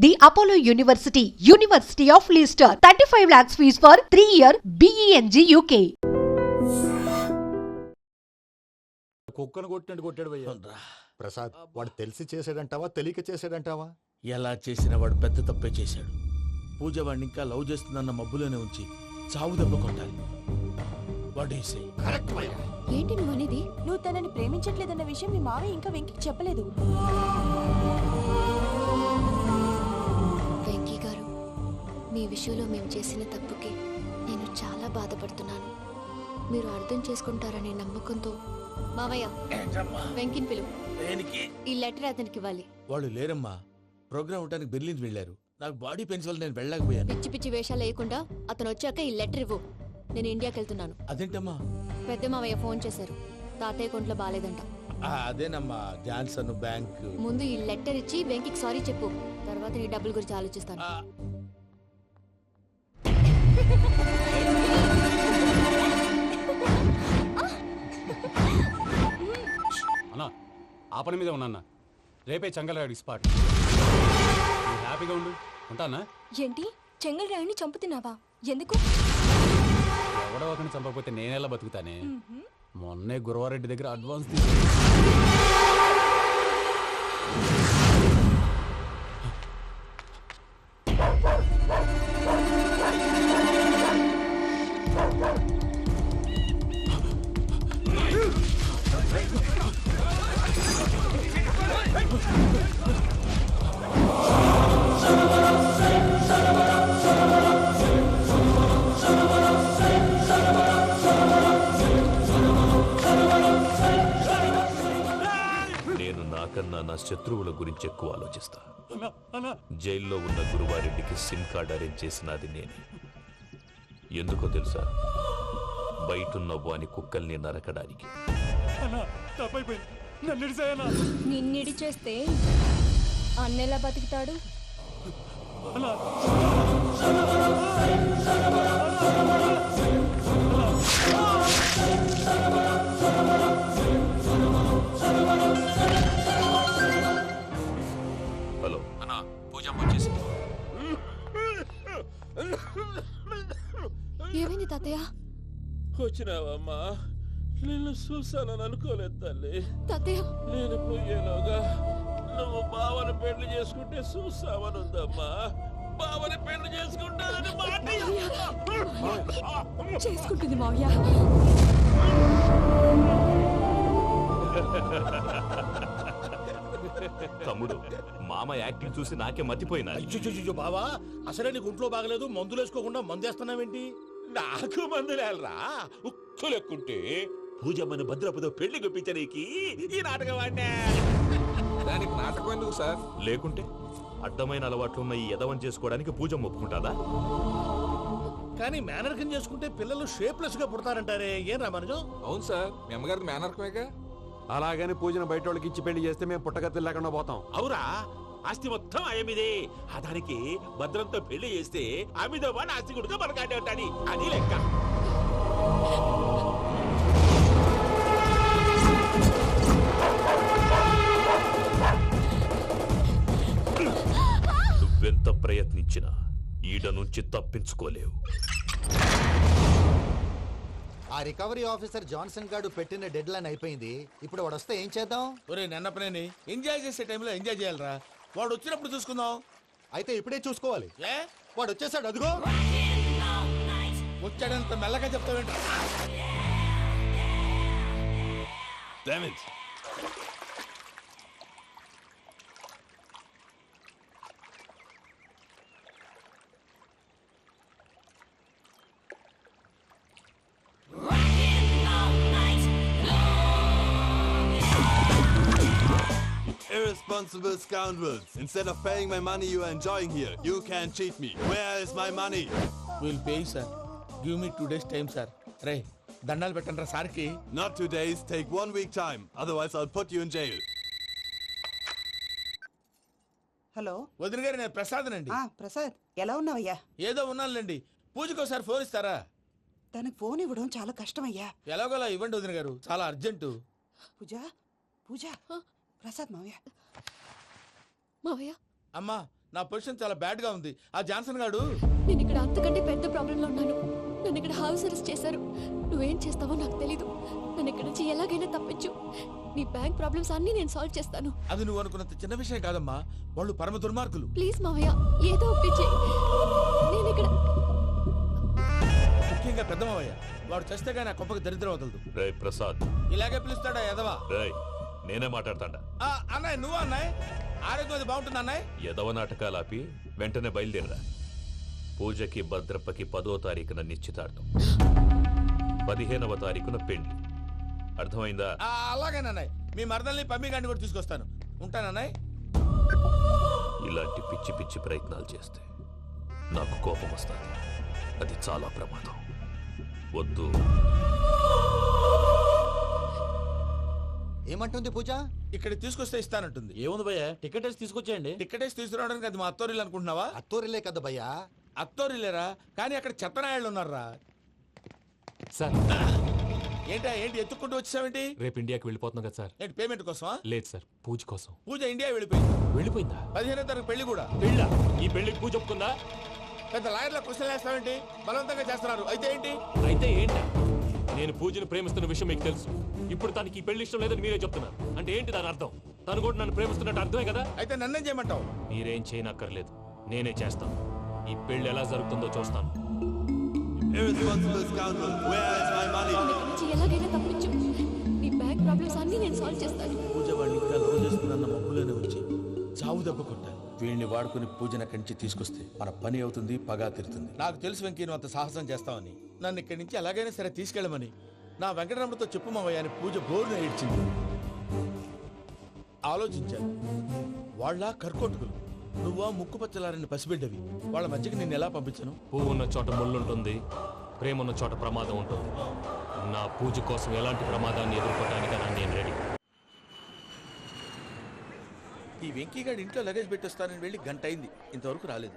The Apollo University, University of Leicester. 35 lakhs fees for 3-year BEng UK. కుక్కను కొట్టినట్టు కొట్టాడు భయ్యా. ప్రసాద్ వాడు తెలిసి చేసాడంటావా తెలియక చేసాడంటావా? ఎలా చేసిన వాడు పెద్ద తప్పే చేశాడు. పూజ వాడిని ఇంకా లవ్ చేస్తుందన్న మబ్బులోనే ఉంచి చావు దెబ్బ కొట్టాలి. ఏంటి నువ్వు అనేది? నువ్వు తనని ప్రేమించట్లేదన్న విషయం మీ మావయ్య ఇంకా వెంకికి చెప్పలేదు. వెంకీ గారు, మీ విషయంలో మేము చేసిన తప్పుకి నేను చాలా బాధపడుతున్నాను. మీరు అర్థం చేసుకుంటారనే నమ్మకంతో మావయ్య వెంకిని పిలువు. ఈ లెటర్ అతనికి ఇవ్వాలి. వాళ్ళు లేరమ్మా, ప్రోగ్రామ్ ఉండడానికి బెర్లిన్ వెళ్ళారు. నాకు బాడీ పెయిన్స్ వల్ల నేను వెళ్ళలేకపోయాను. పిచ్చి పిచ్చి వేషాలు వేయకుండా అతను వచ్చాక ఈ లెటర్ ఇవ్వు. నేను ఇండియాకి వెళ్తున్నాను. అదేంటమ్మా? పెద్ద మావయ్య ఫోన్ చేశారు, తాతయ్య కొంట్లో బాలేదంట. అదేనమ్మా, జాన్సన్ బ్యాంక్. ముందు ఈ లెటర్ ఇచ్చి వెంకికి సారీ చెప్పు, తర్వాత నీ డబ్బుల గురించి ఆలోచిస్తాను. అన్నా ఆ పని మీద ఉన్నా, రేపే చెంగల్రాయుడికి స్పాట్. హ్యాపీగా ఉండు, ఉంటానా? ఏంటి, చెంగల్ రాయుడిని చంపుతున్నావా? ఎందుకు? ఎవడో ఒకరిని చంపకపోతే నేనెలా బతుకుతానే. మొన్నే గురవారెడ్డి దగ్గర అడ్వాన్స్ కన్నా నా శత్రువుల గురించి ఎక్కువ ఆలోచిస్తా. జైల్లో ఉన్న గురువారెడ్డికి సిమ్ కార్డ్ అరేంజ్ చేసినది నేనే. ఎందుకో తెలుసా? బయటున్న వాని కుక్కల్ని నరకడానికి. నిన్నిడి చేస్తే అన్నెలా బతుకుతాడు? హలో అన్నా, పూజ వచ్చేసి. ఏమైంది తాతయ్య? వచ్చినావమ్మా? నిన్ను చూసానని అనుకోలేదు తల్లి. తాతయ్య, నేను పోయేలోగా నువ్వు బావని పెళ్లి చేసుకుంటే చూసావని ఉందమ్మా. బావని పెళ్లి చేసుకుంటానని చేసుకుంటుంది మావయ్య. తమ్ముడు, మామ యాక్టింగ్ చూసి నాకే మతిపోయినా. బావా, అసలే నీకు ఒంట్లో బాగలేదు, మందులు వేసుకోకుండా మందేస్తున్నావేంటి? నాకు మందులేరా ఉక్కు లెక్కుంటే పూజమ్మను భద్రపదో పెళ్లి గుప్పించనీకి ఈ నాటకం ఆడినా. దానికి నాటకం ఎందుకు సార్? లేకుంటే అడ్డమైన అలవాట్లున్న ఈ యదవం చేసుకోవడానికి పూజమ్మ ఒప్పుకుంటాదా? కానీ మేనర్కం చేసుకుంటే పిల్లలు షేప్లెస్ గా పుడతారంటారే, ఏం రామానుజం? అవును సార్, మీ అమ్మగారిది మేనర్కమేగా. అలాగని పూజను బయట వాళ్ళకి ఇచ్చి పెళ్లి చేస్తే మేము పుట్టగతులు లేకుండా పోతాం. అవురా, ఆస్తి మొత్తం ఆయమిదే. ఆ దానికి భద్రంతో పెళ్లి చేస్తే ఆమెతో పాటు ఆస్తి గుడిగా మనకాడే ఉంటాని, అది లెక్క. నువ్వెంత ప్రయత్నించినా ఈడ నుంచి తప్పించుకోలేవు. ఆ రికవరీ ఆఫీసర్ జాన్సన్ గారు పెట్టిన డెడ్ లైన్ అయిపోయింది. ఇప్పుడు వాడు వస్తే ఏం చేద్దాం? ఒరే నన్నపనేని, ఎంజాయ్ చేసే టైంలో ఎంజాయ్ చేయాలరా. వాడు వచ్చినప్పుడు చూసుకుందాం. అయితే ఇప్పుడే చూసుకోవాలి. ఏ వాడు వచ్చేసాడు, అదిగో. వచ్చాడంత మెల్లగా చెప్తావేంట? Irresponsible scoundrels. Instead of paying my money you are enjoying here, you can cheat me. Where is my money? We'll pay, sir. Give me 2 days time, sir. Ray, దండాలు పెట్టండి సార్కి. Not 2 days, take 1 week time. Otherwise I'll put you in jail. Hello వదిన గారు, నేను ప్రసాదనండి. ప్రసాద్, ఎలా ఉన్నావయ్యా? ఏదో ఉన్నానులేండి. పూజకి ఒకసారి ఫోన్ ఇస్తారా? తనకు ఫోన్ ఇవ్వడం చాలా కష్టమయ్యా. ఎలాగోలా ఇవ్వండి వదిన గారు, చాలా అర్జెంటు. పూజ, ప్రసాద్ మావయ్య. మావయ్య, అమ్మా, నా పొజిషన్ చాలా బ్యాడ్ గా ఉంది. ఆ జాన్సన్ గాడు నేను ఇక్కడ అంతకంటే పెద్ద ప్రాబ్లంలో ఉన్నాను. నన్ను ఇక్కడ హౌస్ అరెస్ట్ చేశారు. నువ్వేం చేస్తావో నాకు తెలీదు. నన్ను ఇక్కడ నుంచి ఎలాగైనా తప్పించు. నీ బ్యాంక్ ప్రాబ్లమ్స్ అన్నీ నేను సాల్వ్ చేస్తాను. అది నువ్వు అనుకున్నంత చిన్న విషయం కాదమ్మా. వాళ్ళు పరమ దుర్మార్గులు. ప్లీజ్ మావయ్య, ఏదో ఒకటి చెయ్యి. నేను ఇక్కడ ముఖ్యంగా పెద్దమావయ్య, వాడు చస్తే గానీ ఆ కొంపకి దరిద్రం వదలదు. రే ప్రసాద్, ఇలాగే పిలుస్తాడా ఎదవా? రే నేనే మాట్లాడతాడా? అన్నయ్య నువ్వు అన్నయ్య, ఆరోగ్యం అది బాగుంటుంది అన్నయ్య. ఎదవ నాటకాలు ఆపి వెంటనే బయలుదేరరా. పూజకి భద్రప్పకి 10వ తారీఖున నిశ్చితార్థం, 15వ తారీఖున పెళ్లి. అర్థమైందా? అలాగేనన్నయ్య. మీ మరదల్ని పమ్మి గాండి కూడా తీసుకొస్తాను. ఉంటానన్నయ్య. ఇలాంటి పిచ్చి పిచ్చి ప్రయత్నాలు చేస్తే నాకు కోపం వస్తుంది. అది చాలా ప్రమాదం. వద్దు. ఏమంటుంది పూజ? ఇక్కడ తీసుకొస్తే ఇస్తానంటుంది. ఏముంది భయ్యా, టికెట్ వేసి తీసుకొచ్చేయండి. టికెట్ వేసి తీసుకురావడానికి అది మా అత్తోరిల్లు అనుకుంటున్నావా? అత్తూరిలే కదా భయ్యా. అత్తోరిల్లేరా, కానీ అక్కడ చెత్తనాయాళ్ళు ఉన్నారా. సార్ ఏంటి ఎత్తుక్కుంటూ వచ్చావేంటి? రేపు ఇండియాకి వెళ్ళిపోతున్నాం కదా సార్. ఏంటి పేమెంట్ కోసమా? లేదు సార్, పూజ కోసం. పూజ ఇండియా వెళ్ళిపోయింది. వెళ్ళిపోయిందా? 15వ తారీఖు పెళ్లి కూడా. పెళ్ళా? ఈ పెళ్లికి పూజ ఒప్పుకుందా? పెద్ద లాయర్ల క్వశ్చన్ వేస్తావేంటి? బలవంతంగా చేస్తున్నారు. అయితే ఏంటి? అయితే ఏంటా? నేను పూజను ప్రేమిస్తున్న విషయం మీకు తెలుసు. ఇప్పుడు తనకి ఈ పెళ్లి ఇష్టం లేదని మీరే చెప్తున్నారు. అంటే ఏంటి దాని అర్థం? తను కూడా నన్ను ప్రేమిస్తున్నట్టు అర్థమే కదా? అయితే నన్నేం చేయమంటావు? మీరేం చేయనక్కర్లేదు, నేనే చేస్తాను. ఈ పెళ్లి ఎలా జరుగుతుందో చూస్తాను. Irresponsible scoundrel, where is my money? నన్ను ఇక్కడ నుంచి ఎలాగైనా తప్పించు. నీ బ్యాంక్ ప్రాబ్లమ్స్ అన్నీ నేను సాల్వ్ చేస్తాను. పూజ వాడిని ఇంకా లవ్ చేస్తుందన్న మబ్బులోనే వచ్చి చావు దెబ్బ కొట్టాను. వీళ్ళని వాడుకుని పూజన కంచి తీసుకొస్తే మన పని అవుతుంది, పగా తిరుతుంది. నాకు తెలుసు వెంకీ నువ్వు అంత సాహసం చేస్తావని. నన్ను ఇక్కడి నుంచి ఎలాగైనా సరే తీసుకెళ్ళమని నా వెంకటరమణతో చెప్పు మావయ్య అని పూజ బోరున ఏడ్చింది. ఆలోచించాను. వాళ్ళ కర్కోటకులు, నువ్వా ముక్కు పచ్చలారని పసిబిడ్డవి. వాళ్ళ మధ్యకి నేను ఎలా పంపించను? పువ్వు ఉన్న చోట ముళ్ళు ఉంటుంది, ప్రేమ ఉన్న చోట ప్రమాదం ఉంటుంది. నా పూజ కోసం ఎలాంటి ప్రమాదాన్ని ఎదుర్కోవడానికైనా నేను రెడీ. ఈ వెంకీగాడి ఇంట్లో లగేజ్ పెట్టొస్తానని వెళ్ళి గంట అయింది, ఇంతవరకు రాలేదు.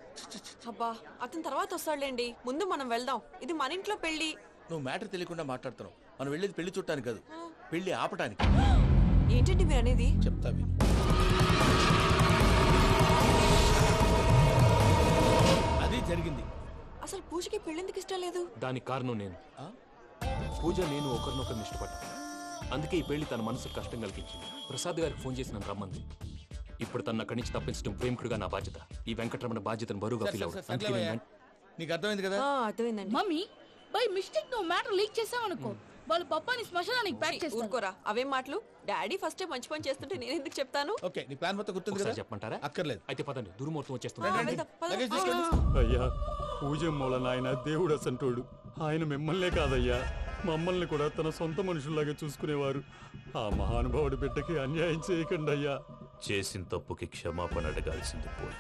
అబ్బా, అతని తర్వాత వస్తాడులేండి. ముందు మనం వెళ్దాం. ఇది మన ఇంట్లో పెళ్లి. నువ్వు మ్యాటర్ తెలియకుండా మాట్లాడుతున్నావు. మనం వెళ్ళేది పెళ్లి చుట్టానికి కాదు, పెళ్లి ఆపటానికి. ఏంటండి మీరు అనేది? చెప్తా విను. అది జరిగింది. అసలు పూజకి పెళ్ళెందుకు ఇష్టం లేదు? దానికి కారణం నేను. పూజ నేను ఒకరినొకరిని ఇష్టపడ్డా. అందుకే ఈ పెళ్లి తన మనసుకు కష్టం కలిగించింది. ప్రసాద్ గారికి ఫోన్ చేసి నన్ను రమ్మంది. ఇప్పుడు తన అక్కడి నుంచి తప్పించడం ప్రేమికుడిగా నా బాధ్యత. ఈ వెంకటరమణ బాధ్యతను బరువుగా ఫీల్ అవ్వడం. అందుకే నేను నీకు అర్థమైంది కదా? అర్థమైందండి. మమ్మీ బై మిస్టేక్ నువ్వు మ్యాటర్ లీక్ చేసావనుకో, వాళ్ళ పప్పాని శ్మశానానికి ప్యాక్ చేస్తారు. ఊరుకోరా, అవేం మాటలు. డాడీ ఫస్ట్ మంచి పని చేస్తుంటే నేను ఎందుకు చెప్తాను? ఓకే, నీ ప్లాన్ మొత్తం గుర్తుంది కదా? ఒకసారి చెప్పమంటారా? అక్కర్లేదు. అయితే పదండి, దుర్ముహూర్తం రండి, వచ్చేస్తుంది. రండి. వెళ్దాం, పద. లగేజ్ తీసుకోండి. అయ్యా, పూజ మూలన ఆయన దేవుడు అసంటోడు. ఆయన మిమ్మల్నే కాదయ్యా, మమ్మల్ని కూడా తన సొంత మనుషుల్లాగా చూసుకునేవారు. ఆ మహానుభావుడి బిడ్డకి అన్యాయం చేయకండి అయ్యా. చేసిన తప్పుకి క్షమాపణ అడగాల్సింది పోయి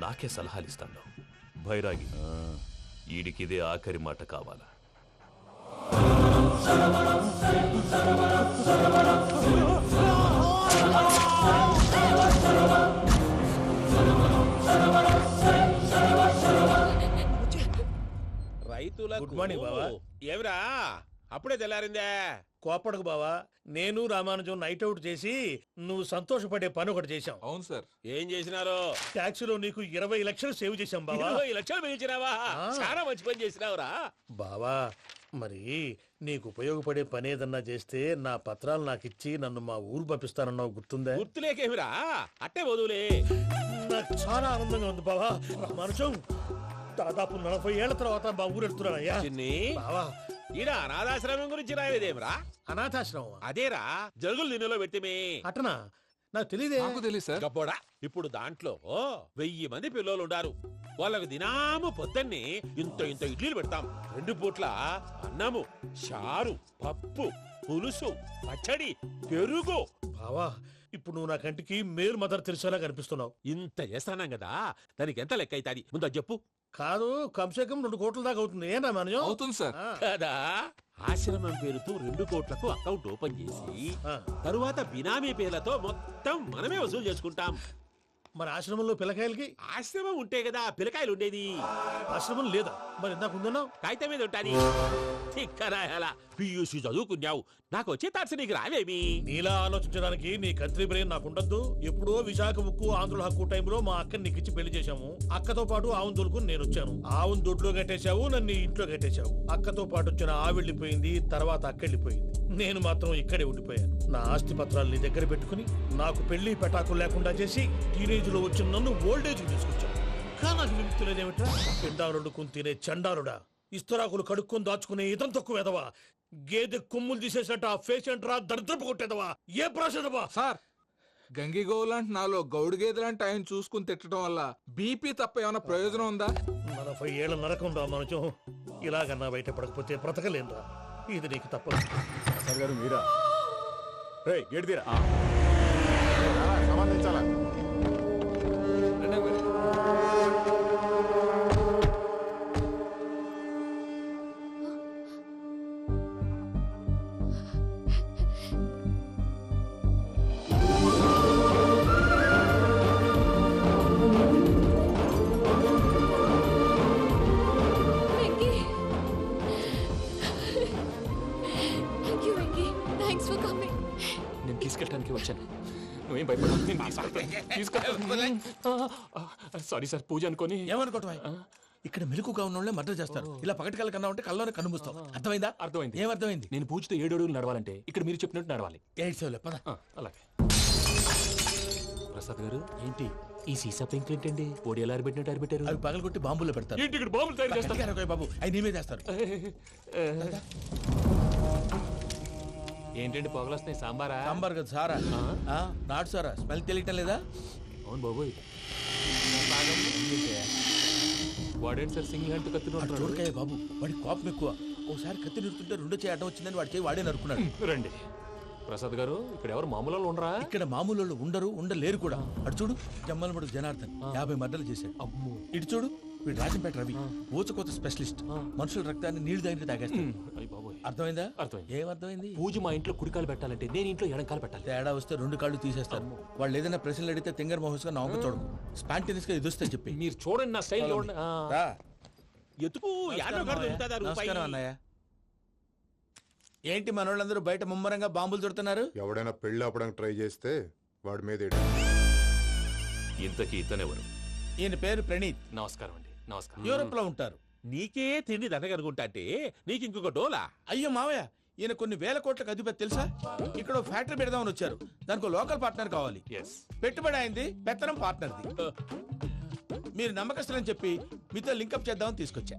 నాకే సలహాలు ఇస్తాను. భైరాగి, ఈడికిదే ఆఖరి మాట కావాలా? రైతులకు గుడ్ మార్నింగ్ బావా. ఏమిరా అప్పుడే తెల్లారిందే? కోపడకు బావా, నేను రామానుజం నైట్ అవుట్ చేసి నువ్వు సంతోషపడే పని ఒకటి చేశాం. అవును సార్. ఏం చేసినారు? ట్యాక్సీలో నీకు 20 లక్షలు సేవ్ చేశాం బావా. 20 లక్షలు మిగిల్చినావా? చాలా మంచి పని చేసినావురా బావా. మరి నీకు ఉపయోగపడే పని ఏదన్నా చేస్తే నా పత్రాలు నాకు ఇచ్చి నన్ను మా ఊరు పంపిస్తానన్నావు, గుర్తుందా? గుర్తులేకేమిరా, అట్టే వదులే. నాకు చాలా ఆనందంగా ఉంది బావా. రామానుజం దాదాపు 40 ఏళ్ల తర్వాత మా ఊరు వెళ్తున్నానయ్యా. బావా, ఈడ అనాథాశ్రమం గురించి రాయలేదేమిరా? అనాథాశ్రమం అదేరా, జరుగులు దీనిలో పెట్టిమే. అటనా? నాకు తెలియదే. నాకు తెలియదు సార్. గబ్బోడా, ఇప్పుడు దాంట్లో 1000 మంది పిల్లలు ఉండారు. వాళ్ళకు దినాము పొద్దున్నే ఇంత ఇంత ఇడ్లీలు పెడతాం. 2 పూట్ల అన్నము, చారు, పప్పు, పులుసు, పచ్చడి, పెరుగు. బావా, ఇప్పుడు నువ్వు నా కంటికి మేలు మదర్ తెరిసేలా కనిపిస్తున్నావు. ఇంత చేస్తానం కదా, దానికి ఎంత లెక్క అవుతుంది ముందు చెప్పు. కాదు, కంసే కం 2 కోట్ల దాకా అవుతుంది. ఏం రామానుజం? అవుతుంది సార్. కదా, ఆశ్రమం పేరుతో 2 కోట్లకు అకౌంట్ ఓపెన్ చేసి తరువాత బినామీ పేర్లతో మొత్తం మనమే వసూలు చేసుకుంటాం. మరి ఆశ్రమంలో పిల్లకాయలకి? ఆశ్రమం ఉంటే కదా పిల్లకాయలు ఉండేది. ఆశ్రమం లేదా? మరి ఇందాక ఉందన్నావు. కాగితం మీద ఉంటాది. తిక్కరాయాల పియూసీ చదువుకున్నావు నాకు వచ్చే తాట్స్ నీకు రావేమి నీలా ఆలోచించడానికి నీ కత్రి బ్రెయిన్ నాకు ఉండద్దు. ఎప్పుడో విశాఖ ఉక్కు ఆంధ్రుల హక్కు టైంలో మా అక్కని నీకిచ్చి పెళ్లి చేశాము. అక్కతో పాటు ఆవును దొడుకుని నేను వచ్చాను. ఆవును దొడ్లో కట్టేశావు, నన్ను ఇంట్లో కట్టేశావు. అక్కతో పాటు వచ్చిన ఆవిళ్ళిపోయింది, తర్వాత అక్కెళ్ళిపోయింది. నేను మాత్రం ఇక్కడే ఉండిపోయాను. నా ఆస్తి పత్రాలు నీ దగ్గర పెట్టుకుని నాకు పెళ్లి పెటాకులు లేకుండా చేసి టీనేజ్ లో వచ్చిన నన్ను ఓల్డేజ్ తీసుకొచ్చావు. కానీ నాకు విముక్తి లేదేమిట్రా? పిండారుడుకుని తినే చండారుడా, ఇస్తరాకులు కడుక్కొని దాచుకునే ఇతం తక్కువ ఎదవా, గేదె కొమ్ములు తీసేసట ఆ పేషెంట్ రా దరిద్రపు కొట్టేదవా, ఏ ప్రాసెదవా? సార్ గంగి గోవులాంటి నాలో గౌడు గేదెలాంటి ఆయన చూసుకుని తిట్టడం వల్ల బీపీ తప్ప ఏమైనా ప్రయోజనం ఉందా? 40 ఏళ్ల నరకం రా మనచం. ఇలాగన్నా బయట పడకపోతే బ్రతకలేనురా. ఇది నీకు తప్పదు. సార్ గారు మీరా? రే గేట్ తీరా సంబంధించాలా? Venky thank you Venky, thanks for coming. నేను తీసుకెళ్ళడానికి వచ్చాను, నువ్వేం భయపడవు. నేను తీసుకెళ్తాను. సారీ సార్, పూజ అనుకోని. ఏమనుకోవటం? ఇక్కడ మెలకుగా ఉన్న వాళ్ళే మర్డర్ చేస్తారు. ఇలా పగటి కళ్ళ కన్నా ఉంటే కళ్ళలోనే కనుమూస్తాం. అర్థమైందా? అర్థమైంది. ఏమర్థమైంది? నేను పూజతో 7 అడుగులు నడవాలంటే ఇక్కడ మీరు చెప్పినట్టు నడవాలి. 8 పద. అలాగే. ప్రసాద్ గారు, ఏంటి ఈ సీసా పెంకులు ఏంటండి? పొడి ఎలా అరబెట్టినట్టు అరబెట్టారు? అవి పగలగొట్టి బాంబులో పెడతారు. ఏంటి ఇక్కడ బాంబులు తయారు చేస్తారు? బాబు అవి నీవే చేస్తారు. ఏంటండి పొగలొస్తున్నాయి? సాంబారా? సాంబార్ కదా సారా. నాటు సారా. స్మెల్ తెలియటం లేదా? అవును బాబోయ్. వాడేంటి సార్ సింగిల్ హ్యాండ్ కత్తి చూడకాయ బాబు, వాడి కోపం ఎక్కువ. ఓసారి కత్తి నిరుతుంటే 2 చేయి అడ్డం వచ్చిందని వాడి చేయి వాడే నరుకున్నాడు. రండి ప్రసాద్ గారు, ఇక్కడ ఎవరు మామూలు వాళ్ళు ఉండరా? ఇక్కడ మామూలు వాళ్ళు ఉండరు, ఉండలేరు కూడా. అటు చూడు, జమ్మలమడు జనార్దన్ 50 మర్డర్లు చేశాడు. అమ్మో. ఇటు చూడు, వీడు రాజంపేట రవి ఊచకోత స్పెషలిస్ట్. మనుషుల రక్తాన్ని నీళ్లు దగ్గర తాగేస్తాడు. అర్థమైందా? అర్థమైంది. ఏమర్థమైంది? పూజ మా ఇంట్లో కుడికాలు పెట్టాలంటే నేను ఇంట్లో ఎడంకాలు పెట్టాలి. తేడా వస్తే 2 కాళ్ళు తీసేస్తారు. వాళ్ళు ఏదైనా ప్రశ్నలు అడిగితే తింగర్ మహోస్ గా నవ్వు చూడకు. స్పాంటినియస్ గా ఎదుస్తా చెప్పి. మీరు చూడండి నా స్టైల్. ఎతుకు నమస్కారం అన్నయ్య. ఏంటి మనోళ్ళందరూ బయట ముమ్మరంగా బాంబులు చుడుతున్నారు? ఎవడైనా పెళ్లి ఆపడానికి ట్రై చేస్తే వాడి మీద ఇంతకీ ఇతనెవరు? ఈయన పేరు ప్రణీత్. నమస్కారం అండి. నమస్కారం. యూరోప్ లో ఉంటారు. నీకే తిండి దండగనుకుంటా అంటే నీకు ఇంకొక డోలా? అయ్యో మావయ్య, ఈయన కొన్ని వేల కోట్లకు అధిపతి తెలుసా? ఇక్కడ ఫ్యాక్టరీ పెడదామని వచ్చారు. దానికి లోకల్ పార్ట్నర్ కావాలి. పెట్టుబడి అయింది, పెత్తనం పార్ట్నర్ది. మీరు నమ్మకస్తులని చెప్పి మీతో లింకప్ చేద్దామని తీసుకొచ్చా.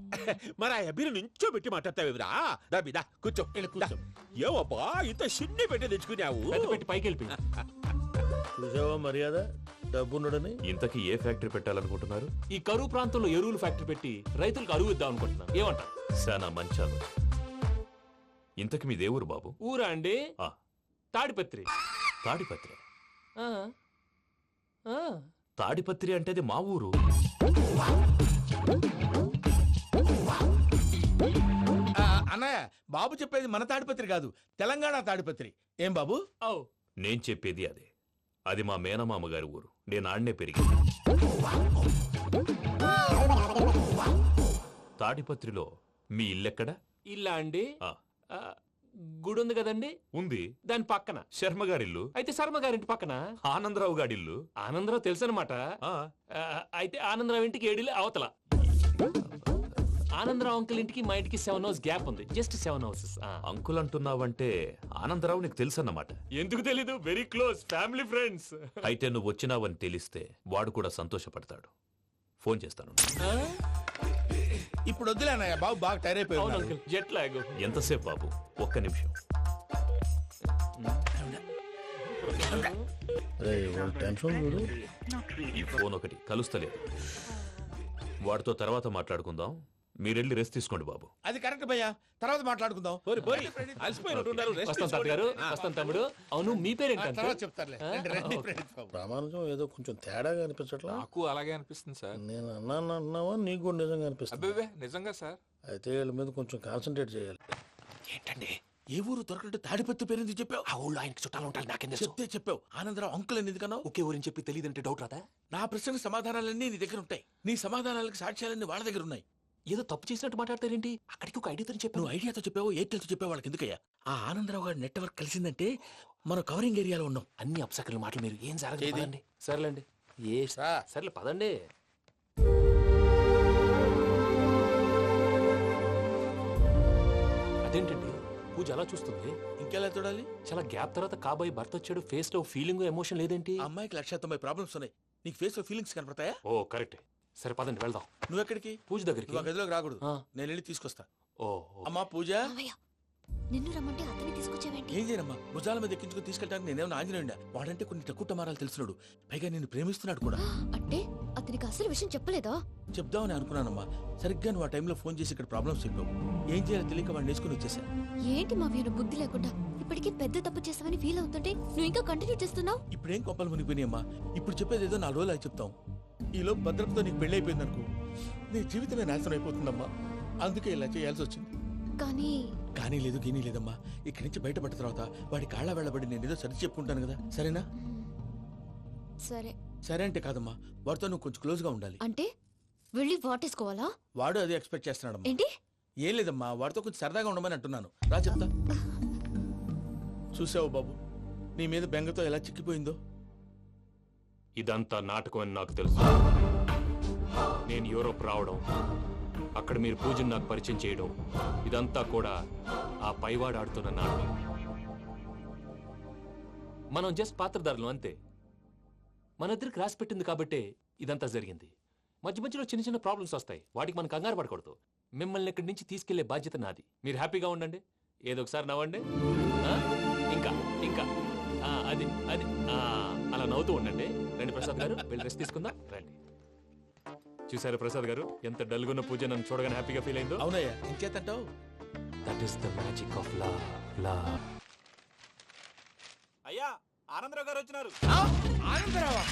మరి ఆ అబ్బిని నుంచో పెట్టి మాట్లాడతావురా? దాబిదా కూర్చో. ఏవబ్బా ఇంత సిన్ని పెట్టి తెచ్చుకున్నావు? పెట్టి పైకి వెళ్ళిపోయి చూసావా మర్యాద, డబ్బున్నడని. ఇంతకీ ఏ ఫ్యాక్టరీ పెట్టాలనుకుంటున్నారు? ఈ కరువు ప్రాంతంలో ఎరువులు ఫ్యాక్టరీ పెట్టి రైతులకు అరువు ఇద్దాం అనుకుంటున్నాను. ఏమంటారు? శానా మంచాలు. ఇంతకి మీ దేవురు బాబు? ఊరా అండి? తాడిపత్రి. తాడిపత్రి? తాడిపత్రి అంటే అది మా ఊరు. అన్నయ్య, బాబు చెప్పేది మన తాడిపత్రి కాదు, తెలంగాణ తాడిపత్రి. ఏం బాబు? నేను చెప్పేది అదే. అది మా మేనమామ గారి ఊరు. నేను ఆడనే పెరిగింది. తాడిపత్రిలో మీ ఇల్లెక్కడ? ఇల్లా అండి? గుడి ఉంది కదండి. ఉంది. దాని పక్కన శర్మగారిల్లు. అయితే శర్మగారింటి పక్కన ఆనందరావు గారిల్లు. ఆనందరావు తెలుసు అనమాట. అయితే ఆనందరావు ఇంటికి 7 ఇళ్ళు అవతల. ఆనందరావు అంకుల్ ఇంటికి మా ఇంటికి 7 హౌస్ గ్యాప్ ఉంది. Just 7 houses. అంకుల్ అంటున్నావంటే ఆనందరావు నీకు తెలుసు అన్నమాట. ఎందుకు తెలీదు? Very close family friends. అయితే నువ్వు వచ్చినావని తెలిస్తే వాడు కూడా సంతోషపడతాడు. ఫోన్ చేస్తాను. ఇప్పుడు వద్దులే అన్నయ్య, బాబు బాగా టైర్ అయిపోయాడు. Jet lag. ఎంతసేపు బాబు? ఒక్క నిమిషం. ఈ ఫోన్ ఒకటి కలుస్తలేదు. వాడితో తర్వాత మాట్లాడుకుందాం. మీరెళ్ళి రెస్ట్ తీసుకోండి బాబు. అది కరెక్ట్ భయ్యా, తర్వాత మాట్లాడుకుందాం. వస్తాను తమ్ముడు. అవును, మీ పేరేంటి? ప్రామాణికం ఏదో కొంచెం తేడాగా అనిపించట్లా? నాకు అలాగే అనిపిస్తుంది సార్. నేను అన్నావా నీకు కూడా నిజంగా అనిపిస్తుంది? నిజంగా సార్. అయితే వీళ్ళ మీద కొంచెం కాన్సన్ట్రేట్ చేయాలి. ఏంటండి ఏ ఊరు దొరకట్టు తాడిపత్రి పేరు ఎందుకు చెప్పావు? ఆ ఊళ్ళో ఆయనకి చుట్టాలు ఉంటారు. నాకేం చెప్తే చెప్పావు. ఆనందరావు అంకుల్ అని ఎందుకన్నావు? ఒకే ఊరిని చెప్పి తెలియదంటే డౌట్ రాదా? నా ప్రశ్నకు సమాధానాలన్నీ నీ దగ్గర ఉంటాయి. నీ సమాధానాలకు సాక్ష్యాలన్నీ వాళ్ళ దగ్గర ఉన్నాయి. ఏదో తప్పు చేసినట్టు మాట్లాడతారేంటి? అక్కడికి ఒక ఐడియాతో చెప్పాను. నువ్వు ఐడియాతో చెప్పావు, ఎయిర్టెల్తో చెప్పావు, వాళ్ళకి ఎందుకయ్యా? ఆ ఆనందరావు గారి నెట్వర్క్ కలిసిందంటే మనం కవరింగ్ ఏరియాలో ఉన్నాం. అన్ని అప్సకర్ల మాటలు మీరు ఏం జరగదండి. సర్లేండి, సర్లే పదండి. అదేంటండి పూజ అలా చూస్తుంది? ఇంకెలా చూడాలి? చాలా గ్యాప్ తర్వాత కాబోయే భర్త వచ్చాడు, ఫేస్ లో ఫీలింగ్ ఎమోషన్ లేదేంటి? అమ్మాయికి 190 ప్రాబ్లమ్స్ ఉన్నాయి, నీకు ఫేస్ లో ఫీలింగ్స్ కనపడతాయా? ఓ కరెక్టే. సరే పదండి వెళ్దాం. నువ్వు ఎక్కడికి? పూజ దగ్గరికి. నువ్వు గదిలోకి రాకూడదు, నేను వెళ్ళి తీసుకొస్తా. ఓ అమ్మా పూజ, నిన్ను రమ్మంటే అతన్ని తీసుకొచ్చావేంటి? ఏం చేయనమ్మా, భుజాల మీద ఎక్కించుకుని తీసుకెళ్ళడానికి నేనేమన్నా ఆంజనేయుడా? వాడంటే కొన్ని తక్కువ టమారాలు తెలుసున్నాడు, పైగా నేను ప్రేమిస్తున్నాడు కూడా. అంటే అతనికి అసలు విషయం చెప్పలేదా? చెప్దామని అనుకున్నానమ్మా, సరిగ్గా నువ్వు ఆ టైంలో ఫోన్ చేసి ఇక్కడ ప్రాబ్లమ్స్ చెప్పావు. ఏం చేయాలో తెలియక వాడిని వేసుకుని వచ్చేసా. ఏంటి మా వీరు బుద్ధి లేకుండా ఇప్పటికీ పెద్ద తప్పు చేసావని ఫీల్ అవుతుంటే నువ్వు ఇంకా కంటిన్యూ చేస్తున్నావు? ఇప్పుడేం కొప్పలు మునిగిపోయినాయమ్మా, ఇప్పుడు చెప్పేది ఏదో 4 రోజులు అది చెప్తాం. ఈలో భద్రతతో నీకు పెళ్లి అయిపోయింది అనుకో, నీ జీవితమే నాశనం అయిపోతుందమ్మా. అందుకే ఇలా చేయాల్సి వచ్చింది. కానీ లేదు గీనీ లేదమ్మా, ఇక్కడి నుంచి బయటపడ్డ తర్వాత వాడి కాళ్ళ వెళ్ళబడి నేను ఏదో సరి చెప్పుకుంటాను కదా, సరేనా? సరే. సరే అంటే కాదమ్మా, వాడితో నువ్వు కొంచెం క్లోజ్ గా ఉండాలి. అంటే వెళ్ళి వాటేసుకోవాలా? వాడు అదే ఎక్స్పెక్ట్ చేస్తున్నాడమ్మా. ఏంటి? ఏం లేదమ్మా, వాడితో కొంచెం సరదాగా ఉండమని అంటున్నాను. రా చెప్తా. చూసావు బాబు, నీ మీద బెంగతో ఎలా చిక్కిపోయిందో. ఇదంతా నాటకం అని నాకు తెలుసు. నేను యూరోప్ రావడం, అక్కడ మీరు పూజను నాకు పరిచయం చేయడం, ఇదంతా కూడా ఆ పైవాడు ఆడుతున్న నాటకం. మనం జస్ట్ పాత్రధారులు అంతే. మన ఇద్దరికి రాసి పెట్టింది కాబట్టే ఇదంతా జరిగింది. మధ్య మధ్యలో చిన్న చిన్న ప్రాబ్లమ్స్ వస్తాయి, వాటికి మనం కంగారు పడకూడదు. మిమ్మల్ని ఇక్కడి నుంచి తీసుకెళ్లే బాధ్యత నాది. మీరు హ్యాపీగా ఉండండి, ఏదో ఒకసారి నవ్వండి. ఇంకా ఇంకా అది అది అలా నవ్వుతూ ఉండండి. రండి ప్రసాద్ గారు, వెళ్ళి రెస్ట్ తీసుకుందాం. రండి. చూసారు ప్రసాద్ గారు, ఎంత డల్గున్న పూజ నన్ను చూడగానే హ్యాపీగా ఫీల్ అయిందో? అవునయ్యా, ఇంకేతంటావు? That is the magic of love. అయ్యా ఆనందరావు గారు వచ్చినారు. ఆనందరావా?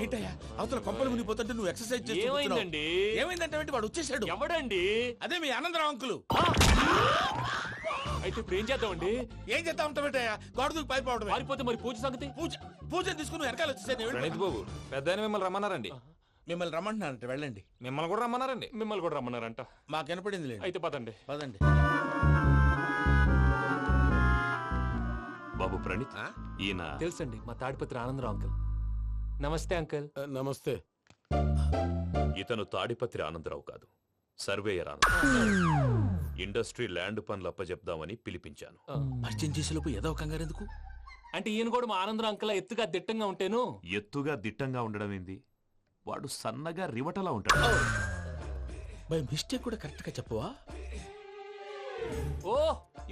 ఏంటయ్యా అవతల కొంపలు మునిగిపోతుంటే నువ్వు ఎక్సర్సైజ్ చేస్తున్నావు. ఏమైందండి? ఏమైందంటే వాడు వచ్చేసాడు. ఎవడండి? అదే మీ ఆనందరావు అంకులు. అయితే ఇప్పుడు ఏం చేద్దామండి? ఏం చేద్దాం ఉంటావేటయ్యా, గోడ దూకి పైపోవడం. పారిపోతే మరి పూజ సంగతి? పూజ తీసుకుని వెనకాల వచ్చేసాడు. ప్రణీత్ బాబు, పెద్ద మిమ్మల్ని రమ్మన్నారండి. మిమ్మల్ని రమ్మంటున్నారంట, వెళ్ళండి. మిమ్మల్ని కూడా రమ్మన్నారండి. మిమ్మల్ని కూడా రమ్మన్నారంట. మాకు వినపడింది లేదు. అయితే పదండి. పదండి. బాబు ప్రణీత్, ఈయన తెలుసండి, మా తాడిపత్రి ఆనందరావు అంకుల్. నమస్తే అంకుల్. నమస్తే. ఇతను తాడిపత్రి ఆనందరావు కాదు, సర్వేయర్ ఆనందరావు. ఇండస్ట్రీ ల్యాండ్ పనులు అప్పచెప్దామని పిలిపించాను. పరిచయం చేసేలోపు ఏదో కంగారు ఎందుకు? అంటే ఈయన కూడా మా ఆనందరావు అంకుల్ ఎత్తుగా దిట్టంగా ఉంటాను. ఎత్తుగా దిట్టంగా ఉండడం ఏంది, వాడు సన్నగా రివటలా ఉంటాడు. బై మిస్టేక్ కూడా కరెక్ట్ గా చెప్పవా? ఓ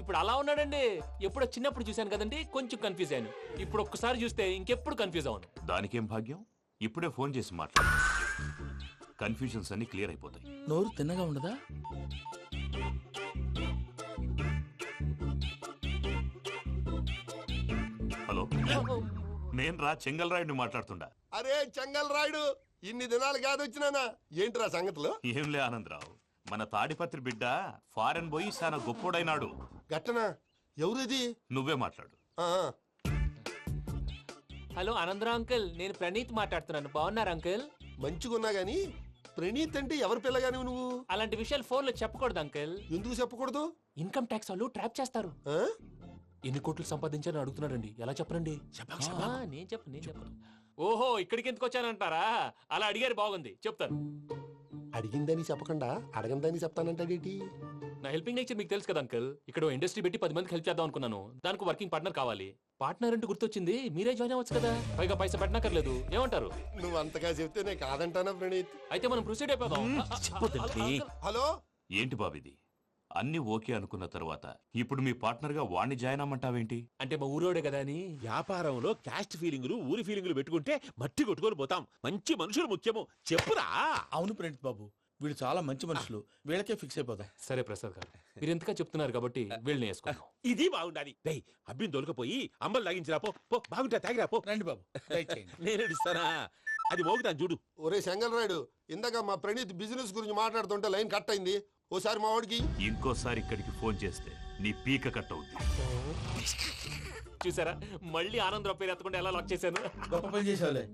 ఇప్పుడు అలా ఉన్నాడండి. ఎప్పుడో చిన్నప్పుడు చూశాను కదండి, కొంచెం కన్ఫ్యూజ్ అయ్యాను. ఇప్పుడు ఒక్కసారి చూస్తే ఇంకెప్పుడు కన్ఫ్యూజ్ అవును. దానికేం భాగ్యం, ఇప్పుడే ఫోన్ చేసి మాట్లాడు. కన్ఫ్యూజన్స్ అన్ని క్లియర్ అయిపోతాయి. నోరు తిన్నగా ఉండదా? హలో, నేను రా చెంగల్ రాయుడిని మాట్లాడుతుండా. అరే చెంగల్ రాయుడు, ఇన్ని దినాలు కాదు వచ్చినానా? ఏంట్రా సంగతులు? ఏంలే ఆనందరావు, మన తాడిపత్రి బిడ్డ ఫారెన్ పోయి చాలా గొప్పోడైనాడు. గట్టనా? ఎవరిది? నువ్వే మాట్లాడు. హలో ఆనందరావు అంకుల్, నేను ప్రణీత్ మాట్లాడుతున్నాను. బాగున్నారు అంకుల్? మంచిగున్నా గాని ప్రణీత్ అంటే ఎవరి పిల్లగాని నువ్వు? అలాంటి విషయాలు ఫోన్ లో చెప్పకూడదు అంకుల్. ఎందుకు చెప్పకూడదు? ఇన్కమ్ ట్యాక్స్ వాళ్ళు ట్రాప్ చేస్తారు. ఎన్ని కోట్లు సంపాదించాలని అడుగుతున్నారండి, ఎలా చెప్పరండి? నేను చెప్పను. ఓహో, ఇక్కడికి ఎందుకు వచ్చానంటారా? అలా అడిగారు, బాగుంది, చెప్తాను. అడిగిందని చెప్పకుండా అడగందని చెప్తానంటాడేటి? నా హెల్పింగ్ నేచర్ మీకు తెలుసు కదా అంకుల్. ఇక్కడ ఇండస్ట్రీ పెట్టి 10 మందికి హెల్ప్ చేద్దాం అనుకున్నాను. దానికి వర్కింగ్ పార్ట్నర్ కావాలి. పార్ట్నర్ అంటే గుర్తొచ్చింది, మీరే జాయిన్ అవ్వచ్చు కదా, పైగా పైసా పెట్టనక్కర్లేదు. ఏమంటారు? నువ్వు అంతగా చెప్తే నేను కాదంటానా ప్రణీత్? అయితే మనం ప్రొసీడ్ అయిపోదాం. హలో, ఏంటి బాబిది, అన్ని ఓకే అనుకున్న తర్వాత ఇప్పుడు మీ పార్ట్నర్ గా వాణ్ణి జాయిన్ అమ్మంటావేంటి? అంటే మా ఊరోడే కదా అని. వ్యాపారంలో క్యాస్ట్ ఫీలింగులు, ఊరి ఫీలింగులు పెట్టుకుంటే మట్టి కొట్టుకొని పోతాం. మంచి మనుషులు ముఖ్యము, చెప్పురా. అవును ప్రణీత్ బాబు, వీళ్ళు చాలా మంచి మనుషులు, వీళ్ళకే ఫిక్స్ అయిపోదాం. సరే ప్రసాద్ గారు, మీరు ఎంతగా చెప్తున్నారు కాబట్టి వీళ్ళని వేసుకుందాం. ఇది బాగుండాలి. డై అబ్బిని దొలకపోయి అంబలు లాగించిరా పో. బాగుంటా, తాగిరా పో. రండి బాబు, నేను ఇస్తానా? అది మోగుతాను చూడు. ఒరే చెంగల్ రాయుడు, ఇందాక మా ప్రణీత్ బిజినెస్ గురించి మాట్లాడుతుంటే లైన్ కట్ అయింది. ఓసారి మా వాడికి ఇంకోసారి ఇక్కడికి ఫోన్ చేస్తే నీ పీక కట్ అవుద్ది. చూసారా, మళ్ళీ ఆనందరావు పేరు ఎత్తకుండా ఎలా లాక్ చేశాను. గొప్ప పని చేసావులే.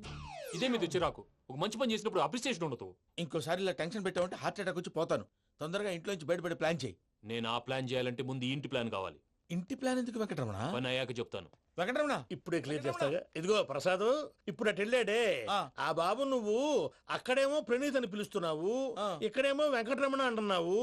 ఇదే మీద చిరాకు. ఒక మంచి పని చేసినప్పుడు అప్రిసియేషన్ ఉండదు. ఇంకోసారి ఇలా టెన్షన్ పెట్టామంటే హార్ట్ అటాక్ వచ్చి పోతాను. తొందరగా ఇంట్లో నుంచి బయటపడే ప్లాన్ చేయి. నేను ఆ ప్లాన్ చేయాలంటే ముందు ఈ ఇంటి ప్లాన్ కావాలి. ఇంటి ప్లాన్ ఎందుకు వెంకటరమణ? పని అయ్యాక చెప్తాను. వెంకటరమణ ఇప్పుడే క్లియర్ చేస్తాగా. ఇదిగో ప్రసాద్, ఇప్పుడు అటు వెళ్ళాడే ఆ బాబు, నువ్వు అక్కడేమో ప్రణీత్ అని పిలుస్తున్నావు, ఇక్కడేమో వెంకటరమణ అంటున్నావు.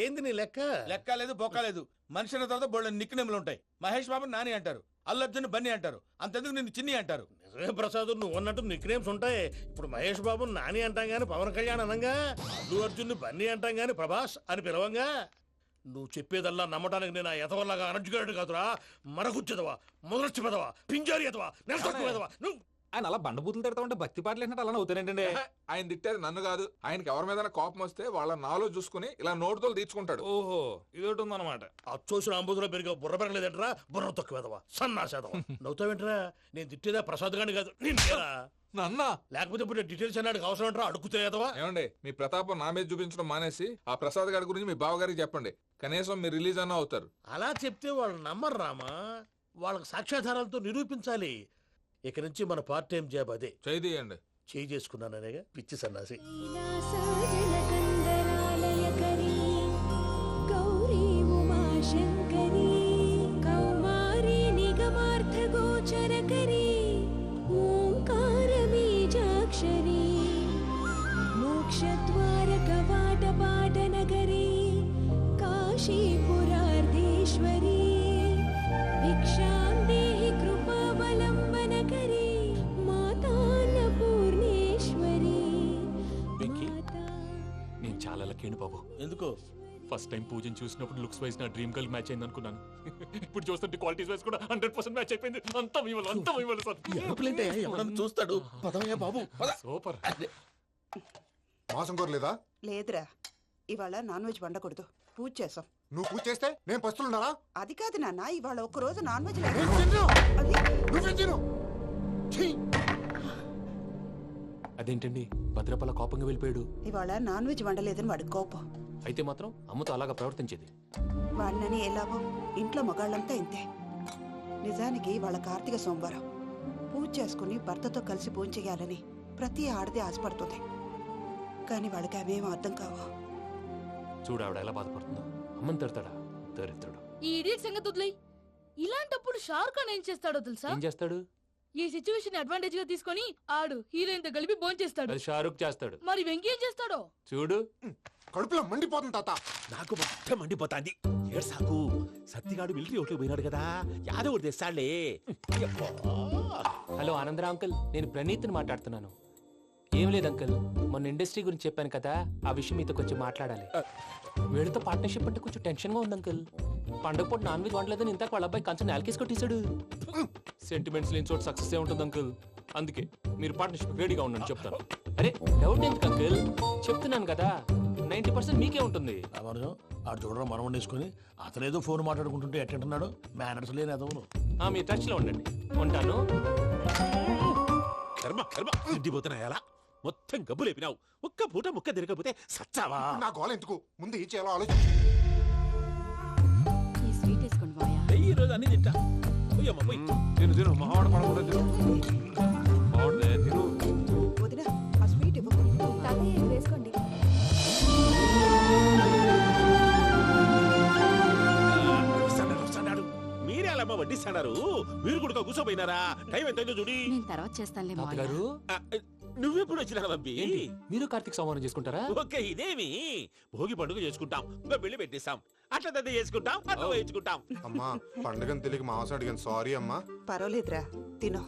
ఏంది నీ లెక్క? లెక్క లేదు బొక్క లేదు. మనిషి అన్న తర్వాత బోళ్ళ నిక్నెములు ఉంటాయి. మహేష్ బాబు నాని అంటారు, అల్లర్జున్ బన్నీ అంటారు, అంతెందుకు నిన్ను చిన్ని అంటారు. నిజమే ప్రసాద్, నువ్వు అన్నట్టు నిక్నేమ్స్ ఉంటాయి. ఇప్పుడు మహేష్ బాబు నాని అంటాం గాని పవన్ కళ్యాణ్ అనంగా, అల్లు అర్జున్ బన్నీ అంటాం గాని ప్రభాస్ అని పిలవంగా. నువ్వు చెప్పేదల్లా నమ్మటానికి నేను ఆ ఎతవల్లాగా అనర్జుకేటెడ్ కాదురా. మరగుచ్చదవా, మొదలొచ్చి పెదవా, పింజారి ఎదవా, నెలసొక్కు పెదవా. నువ్వు ఆయన అలా బండబూతులు తిడతా ఉంటే భక్తి పాటలు ఏంటంటే అలా అవుతానంటే. ఆయన తిట్టేది నన్ను కాదు, ఆయనకి ఎవరి మీద కోపం వస్తే వాళ్ళ నాలో చూసుకుని ఇలా నోటుతో తీర్చుకుంటాడు. ఓహో, ఇదొకటి ఉందన్నమాట. అచ్చోసిన అంబుధులో పెరిగే బుర్ర పెరగలేదంటరా, బుర్ర తొక్కువేదవా, సన్నాసేదవా. నవ్వుతావేంటరా? నేను తిట్టేదా ప్రసాద్ గాని కాదు, నిన్నేరా. నన్న లేకపోతే ఇప్పుడు డీటెయిల్స్ అన్నాడు అవసరం అంటారా? అడుగుతాయేదవా. ఏమండి, మీ ప్రతాపం నా మీద చూపించడం మానేసి ఆ ప్రసాద్ గారి గురించి మీ బావగారికి చెప్పండి. కనీసం మీరు రిలీజ్ అన్న అవుతారు. అలా చెప్తే వాళ్ళు నమ్మరు రామా. వాళ్ళకి సాక్ష్యాధారాలతో నిరూపించాలి. ఇక నుంచి మన పార్ట్ టైం జాబ్ అదే. చేయండి. చేయి చేసుకున్నాననేగా పిచ్చి సన్నాసి. మోక్షద్వారకవాటపాటనగరీ కాశీపురార్ధేశ్వరీ భిక్షాం దేహి కృపావలంబనకరీ మాతాన్నపూర్ణేశ్వరీ. నేను చాలా లక్కీని బాబు. ఎందుకు? ఫస్ట్ టైం పూజను చూసినప్పుడు లుక్స్ వైజ్ నా డ్రీమ్ గర్ల్ మ్యాచ్ అయింది అనుకున్నాను. ఇప్పుడు చూస్తుంటే క్వాలిటీస్ వైజ్ కూడా 100% మ్యాచ్ అయిపోయింది. అంతా ఇవ్వాలి సార్. ఎవడన్నా చూస్తాడు. పదవయ్యా బాబు, సూపర్. మాసం కోరలేదా? లేదురా, ఇవాళ నాన్ వెజ్ వండకూడదు. పూజ చేసాం. నువ్వు పూజ చేస్తే నేను పస్తులున్నారా? అది కాదు నాన్న, ఇవాళ ఒక్క రోజు నాన్ వెజ్ అదేంటండి భద్రపల కోపంగా వెళ్ళిపోయాడు? ఇవాళ నాన్ వెజ్ వండలేదని వాడి కోపం. అయితే మాత్రం అమ్మతో అలాగా ప్రవర్తించేది. వాడినని ఎలాగో ఇంట్లో మగాళ్ళంతా ఇంతే. నిజానికి వాళ్ళ కార్తీక సోమవారం పూజ చేసుకుని భర్తతో కలిసి పూజ చేయాలని ప్రతి ఆడది ఆశపడుతుంది. కానీ వాళ్ళకి అవేం అర్థం కావు. చూడు ఆవిడ ఎలా బాధపడుతుందో. అమ్మని తిడతాడా దరిద్రుడు. ఈ ఇడియట్ సంగతి వదిలేయ్. ఇలాంటప్పుడు షారుఖ్ ఖాన్ ఏం చేస్తాడో తెలుసా? ఏం చేస్తాడు? ఈ సిచ్యువేషన్ అడ్వాంటేజ్ గా తీసుకొని ఆడు హీరోయిన్ తో కలిపి బోన్ చేస్తాడు. అది షారుఖ్ చేస్తాడు. మరి వెంకీ ఏం చేస్తాడో చూడు. కడుపులో మండిపోతుంది తాత. నాకు మొత్తం మండిపోతాంది. ఏడు సాకు, సత్తిగాడు మిలిటరీ ఓట్లకు పోయినాడు కదా, యాదవ్ తెస్తాడులే. హలో ఆనందరా అంకుల్, నేను ప్రణీత్ని మాట్లాడుతున్నాను. ఏం లేదు అంకుల్, మొన్న ఇండస్ట్రీ గురించి చెప్పాను కదా, ఆ విషయం మీతో కొంచెం మాట్లాడాలి. వీళ్ళతో పార్ట్నర్షిప్ అంటే కొంచెం టెన్షన్ గా ఉంది అంకుల్. పండగ పూట నాన్ వెజ్ వండలేదని ఇంతకు వాళ్ళ అబ్బాయి కంచెం నేలకేసి కొట్టేశాడు. సెంటిమెంట్స్ లేని చోట సక్సెస్ ఏ ఉంటుంది అంకుల్. అందుకే మీరు పార్ట్నర్షిప్ రెడీగా ఉండండి చెప్తాను. అరే డౌట్ ఎందుకు అంకుల్, చెప్తున్నాను కదా 90% మీకే ఉంటుంది. ఆడు చూడడం మనం వండేసుకుని అతనేదో ఫోన్ మాట్లాడుకుంటుంటే ఎట్టంటున్నాడు. మేనర్స్ లేని అదవును. మీ టచ్ లో ఉండండి. ఉంటాను. కర్మ కర్మ, తిండిపోతున్నాయలా మొత్తం గబ్బు లేపినావు. ఒక్క పూట ముక్క తిరగకపోతే సచ్చావా? నా గోల ఎందుకు, ముందు ఏం చేయాలో ఆలోచించు. ఈ స్వీట్ వేసుకోండి మాయా. ఈ రోజు అన్ని తింటా. తిను మావాడు పడకుండా తిను. వదిన ఆ స్వీట్ ఇవ్వు. తాతయ్య ఇది వేసుకోండి. మీరే అలా వడ్డిస్తాడారు. మీరు కూడా కూర్చోపోయినారా? టైం ఎంతైందో చూడి. నేను తర్వాత చేస్తానులే మాయా. గారు నువ్వెప్పుడు వచ్చినా బంపి? మీరు కార్తీక్ సంహారం చేసుకుంటారా? ఓకే, ఇదేమి భోగి పండుగ చేసుకుంటాం, ఇంకా పెళ్లి పెట్టేస్తాం, అట్లా దద్ద చేసుకుంటాం, అట్లా వేయించుకుంటాం. అమ్మా పండుగని తెలియక మాసం అడిగాను, సారీ అమ్మా. పర్వాలేదురా, తినో.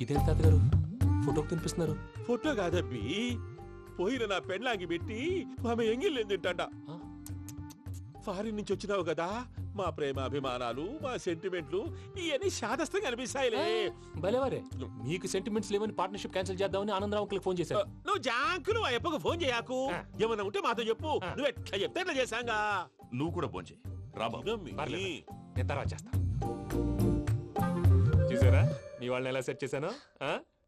ఇదేంటి తాతగారు ఫోటోకి తినిపిస్తున్నారు? ఫోటో కాదబ్బి, పోయిన నా పెళ్ళాంగి పెట్టి ఆమె ఎంగిల్లేం తింటాడ. ఫారిన్ నుంచి వచ్చినావు కదా, మా ప్రేమ అభిమానాలు, మా సెంటిమెంట్లు ఇవన్నీ శాదస్తంగా అనిపిస్తాయిలే. భలేవారే, మీకు సెంటిమెంట్స్ లేవని పార్ట్నర్షిప్ క్యాన్సిల్ చేద్దామని ఆనందరావు అంకుల్ ఫోన్ చేశారు. నువ్వు జాంకులు ఆ ఎప్పకు ఫోన్ చేయకు. ఏమన్నా ఉంటే మాతో చెప్పు. నువ్వు ఎట్లా చెప్తే ఎట్లా చేశాంగా. నువ్వు కూడా ఫోన్ చేయి. నేను తర్వాత చేస్తా. చూసారా మీ వాళ్ళని ఎలా సెట్ చేశాను?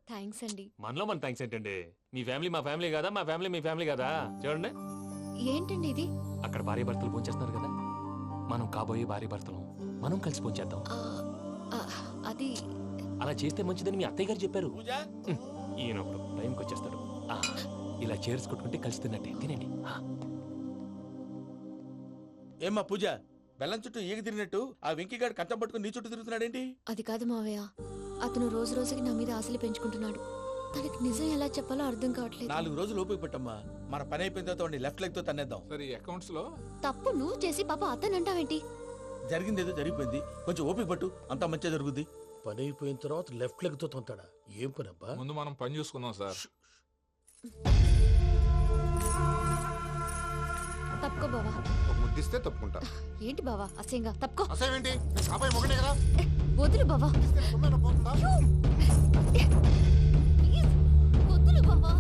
థ్యాంక్స్ అండి. మనలో మన థ్యాంక్స్ ఏంటండి? మీ ఫ్యామిలీ మా ఫ్యామిలీ కదా, మా ఫ్యామిలీ మీ ఫ్యామిలీ కదా. చూడండి ఏంటండి ఇది? అక్కడ భార్య భర్తలు ఫోన్ చేస్తున్నారు కదా, మనం కాబోయే భార్య భర్తలు మనం కలిసి పోంచేద్దాం. అది అలా చేస్తే మంచిదని మీ అత్తయ్య గారు చెప్పారు. ఈయన ఒకడు టైంకి వచ్చేస్తాడు. ఇలా చేర్స్ కొట్టుకుంటే కలిసి తిన్నట్టే. తినండి. ఏమ్మా పూజ, బెల్లం చుట్టూ ఈగ తిరిగినట్టు ఆ వెంకీగాడు కంచం పట్టుకుని నీ చుట్టూ తిరుగుతున్నాడేంటి? అది కాదు మావయ్య, అతను రోజు రోజుకి నా మీద ఆశలు పెంచుకుంటున్నాడు. తనకి నిజం ఎలా చెప్పాలో అర్థం కావట్లేదు. 4 రోజులు ఓపిక పట్టమ్మా, మన పని అయిపోయిన తర్వాత లెఫ్ట్ లెగ్ తో తన్నేద్దాం. సరే అకౌంట్స్ లో తప్పు నువ్వు చేసి పాప అతను అంటావేంటి? జరిగింది ఏదో జరిగిపోయింది, కొంచెం ఓపిక పట్టు, అంతా మంచిగా జరుగుద్ది. పని అయిపోయిన తర్వాత లెఫ్ట్ లెగ్ తో తొంతాడా? ఏం పని అబ్బా? ముందు మనం పని చూసుకుందాం సార్. తప్పుకో బావా. ఒక ముద్దిస్తే తప్పుకుంటా. ఏంటి బావా అసహ్యంగా? తప్పుకో. అసేమేంటి? అబ్బాయి మొగనే కదా. వదులు బావా. వదులు బావా.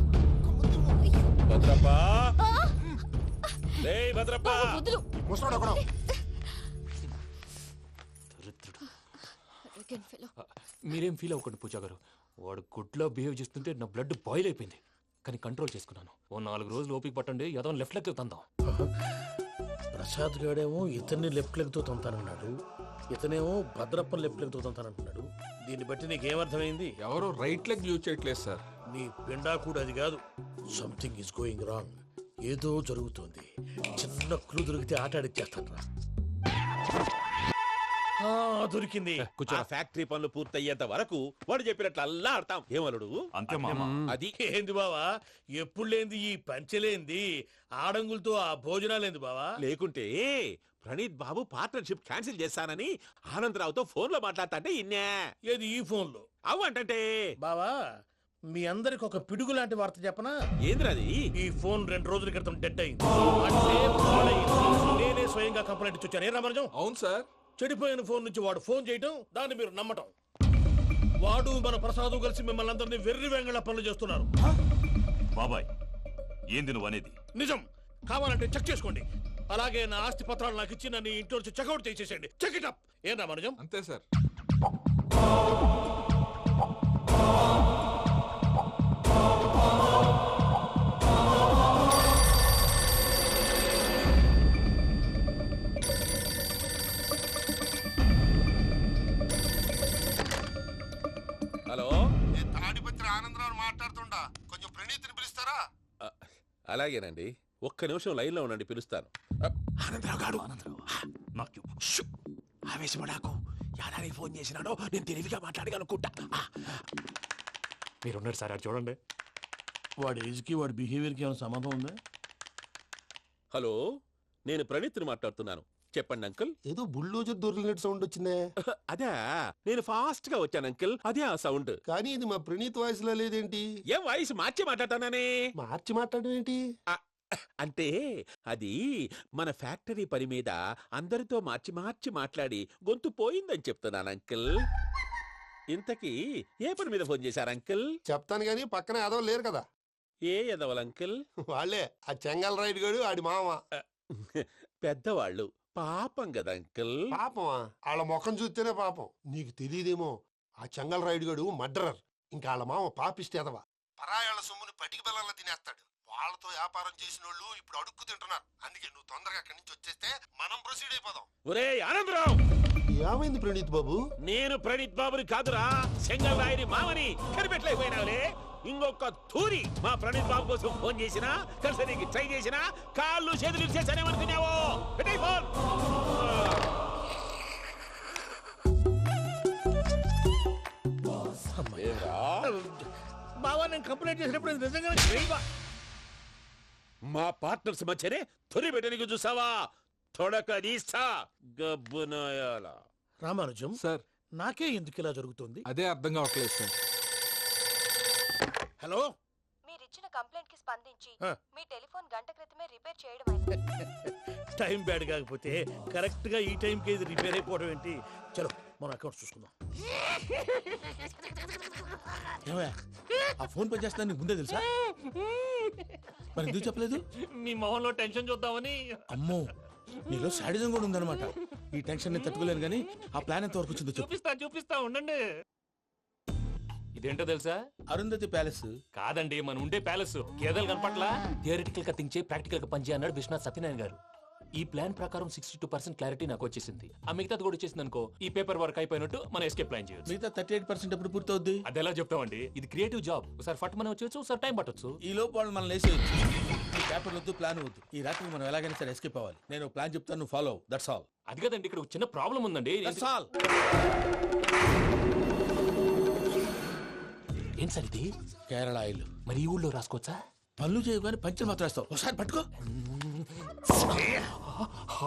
భద్రప్ప, రేయ్ భద్రప్ప. వదులు. ముసలోడు ఒకడు. మీరేం ఫీల్ అవ్వకండి పూజా గారు. వాడు గుడ్లో బిహేవ్ చేస్తుంటే నా బ్లడ్ బాయిల్ అయిపోయింది. కానీ కంట్రోల్ చేసుకున్నాను. ఓ 4 రోజులు ఓపిక పట్టండి, ఏదో లెఫ్ట్ లెగ్ తందాం. ప్రసాద్ గాడేమో ఇతన్ని లెఫ్ట్ లెగ్ తో తొంతానన్నాడు, ఇతనేమో భద్రప్పని లెఫ్ట్ లెగ్ తో తొంతానంటున్నాడు. దీన్ని బట్టి నీకేమర్థమైంది? ఎవరు రైట్ లెగ్ యూజ్ చేయట్లేదు సార్. నీ పిండా కూడా అది కాదు. Something is going wrong. ఏదో జరుగుతోంది. చిన్న క్లూ దొరికితే ఆట ఆడిచ్చేస్తాను రా. దొరికింది. ఆ ఫ్యాక్టరీ పనులు పూర్తయ్యేంత వరకు వాడు చెప్పినట్లు అల్లా ఆడతాం. ఏమలుడు? అంతే మామ. అది ఏంది బావా, ఎప్పుడు లేంది ఈ పంచలేంది, ఆడంగులతో ఆ భోజనాలేంది బావా? లేకుంటే ప్రణీత్ బాబు పార్ట్నర్షిప్ క్యాన్సిల్ చేస్తానని ఆనందరావుతో ఫోన్ లో మాట్లాడతాంటే ఇన్నే. ఏది ఈ ఫోన్ లో? అవ్వంటే బావా, మీ అందరికి ఒక పిడుగు లాంటి వార్త చెప్పనా? ఏంద్రది? ఈ ఫోన్ 2 రోజుల క్రితం డెడ్ అయింది. అంటే పాడైంది. నేనే స్వయంగా కంప్లైంట్ ఇచ్చి వచ్చాను. ఏ రామరాజం? అవును సార్. చెడిపోయిన ఫోన్ నుంచి వాడు ఫోన్ చేయటం, దాన్ని మీరు నమ్మటం. వాడు మన ప్రసాదు కలిసి మిమ్మల్ని అందరినీ వెర్రి వెంగళ పనులు చేస్తున్నారు. బాబాయ్, ఏంది నువ్వు అనేది? నిజం. కావాలంటే చెక్ చేసుకోండి. అలాగే నా ఆస్తి పత్రాలు నాకు ఇచ్చి నన్ను ఇంట్లో నుంచి చెక్అౌట్ చేసేసేయండి. Check it up. ఏం రామరాజం? అంతే సార్. హలో, నేను తాడిపత్రి ఆనందరావు మాట్లాడుతుండా, కొంచెం ప్రణీతిని పిలుస్తారా? అలాగేనండి. ఒక్క నిమిషం లైన్ లో ఉండండి, పిలుస్తాను. ఆనందరావు గాడు. నాకు ఆవేశపడాకు. యాదానికి ఫోన్ చేసినాడో నేను తెలివిగా మాట్లాడగలనుకుంటా. మీరున్నారు సార్, అది చూడండి. వాడి ఏజ్కి వాడి బిహేవియర్కి ఏమైనా సంబంధం ఉందా? హలో, నేను ప్రణీత్ని మాట్లాడుతున్నాను. చెప్పండి అంకుల్. ఏదో బుల్డోజర్ దొరికినట్టు సౌండ్ వచ్చిందే. అదే, నేను ఫాస్ట్ గా వచ్చాను అంకుల్. అదే ఆ సౌండ్. కానీ ఇది మా ప్రణీత్ వాయిస్ లో లేదేంటి? ఏం వాయిస్ మార్చి మాట్లాడతానే? మార్చి మాట్లాడడం ఏంటి? అంటే అది మన ఫ్యాక్టరీ పని మీద అందరితో మార్చి మార్చి మాట్లాడి గొంతు పోయిందని చెప్తున్నాను అంకుల్. ఇంతకీ ఏ పని మీద ఫోన్ చేశారు అంకుల్? చెప్తాను గానీ పక్కన ఎదవ లేరు కదా. ఏ ఎదవలు అంకుల్? వాళ్ళే ఆ చెంగల్ రైడ్ గడు ఆడి మామ. పెద్దవాళ్ళు, పాపం కదా అంకుల్. పాపమా? వాళ్ళ ముఖం చూస్తేనే పాపం. నీకు తెలియదేమో, ఆ చెంగల్ రైడ్ గడు మర్డరర్. ఇంకా వాళ్ళ మామ పాపిస్తే ఎదవ. పరాయాళ్ళ సొమ్ముని పటికి బెల్లంలో తినేస్తాడు. వాళ్ళతో వ్యాపారం చేసిన వాళ్ళు ఇప్పుడు అడుక్కు తింటున్నారు. అందుకే నువ్వు తొందరగా అక్కడి నుంచి వచ్చేస్తే మనం ప్రొసీడ్ అయిపోదాం. ఒరే ఆనందరావు, ఏమైంది ప్రణీత్ బాబు? నేను ప్రణీత్ బాబుని కాదురా, సెంగల్ రాయని మామని. కనిపెట్టలేకపోయినావులే. ఇంకొక తూరి మా ప్రణీత్ బాబు కోసం ఫోన్ చేసినా, కలిసి ట్రై చేసినా కాళ్ళు చేతులు చేశానేమనుకున్నావో. పెట్టేయ్ ఫోన్. బావా, నేను కంప్లైంట్ చేసినప్పుడు ఇది నిజంగానే చేయవా? మా పార్ట్నర్స్ మధ్యనే తొలి పెట్టడానికి చూసావా? తొడక నీస్తా గబ్బునాయాల. రామానుజం సార్, నాకే ఎందుకు ఇలా జరుగుతుంది? అదే అర్థం కావట్లేదు సార్. హలో, మీరిచ్చిన కంప్లైంట్ కి స్పందించి ఆ. మీ టెలిఫోన్ గంట క్రితమే రిపేర్ చేయడం అయింది. టైం బ్యాడ్ కాకపోతే కరెక్ట్ గా ఈ టైంకి ఇది రిపేర్ అయిపోవడం ఏంటి? చలో మన అకౌంట్ చూసుకుందాం. ఏమయ్యా, ఆ ఫోన్ పని చేస్తున్నా నీకు ముందే తెలుసా? మరి ఎందుకు చెప్పలేదు? మీ మొహంలో టెన్షన్ చూద్దామని. అమ్మో, నీలో శాడిజం కూడా ఉందన్నమాట. ఈ టెన్షన్ నేను తట్టుకోలేను కానీ ఆ ప్లాన్ ఎంత వరకు వచ్చిందో చెప్పు. చూపిస్తా ఉండండి. ఇదేంటో తెలుసా? అరుంధతి ప్యాలెస్ కాదండి, మన ఉండే ప్యాలెస్. గేదెలు కనపట్లా? థియరిటికల్ గా థింక్ చేయి, ప్రాక్టికల్ గా పనిచేయ అన్నాడు విశ్వనాథ్ సత్యనారాయణ గారు. ఈ ప్లాన్ ప్రకారం 62% క్లారిటీ నాకు వచ్చేసింది. ఆ మిగతాది కూడా వచ్చేసింది అనుకో, ఈ పేపర్ వర్క్ అయిపోయినట్టు మనం ఎస్కేప్ ప్లాన్ చేయొచ్చు. మిగతా 38% ఎప్పుడు పూర్తవుద్ది? అది ఎలా చెప్తామండి, ఇది క్రియేటివ్ జాబ్. ఒకసారి ఫట్ మనం వచ్చేచ్చు, ఒకసారి టైం పట్టొచ్చు. ఈ లోపు వాళ్ళు మనం లేసేయచ్చు. ఈ పేపర్ వద్దు, ప్లాన్ వద్దు. ఈ రాత్రి మనం ఎలాగైనా సరే ఎస్కేప్ అవ్వాలి. నేను ప్లాన్ చెప్తాను, నువ్వు ఫాలో. That's all. అది కదండి, ఇక్కడ ఒక చిన్న ప్రాబ్లం ఉందండి. That's all. ఏం సార్ ఇది? కేరళ ఆయిల్. మరి ఈ ఊళ్ళో రాసుకోవచ్చా? పనులు చేయగానే పంచర్ మాత్రం వేస్తావు. ఒకసారి పట్టుకో.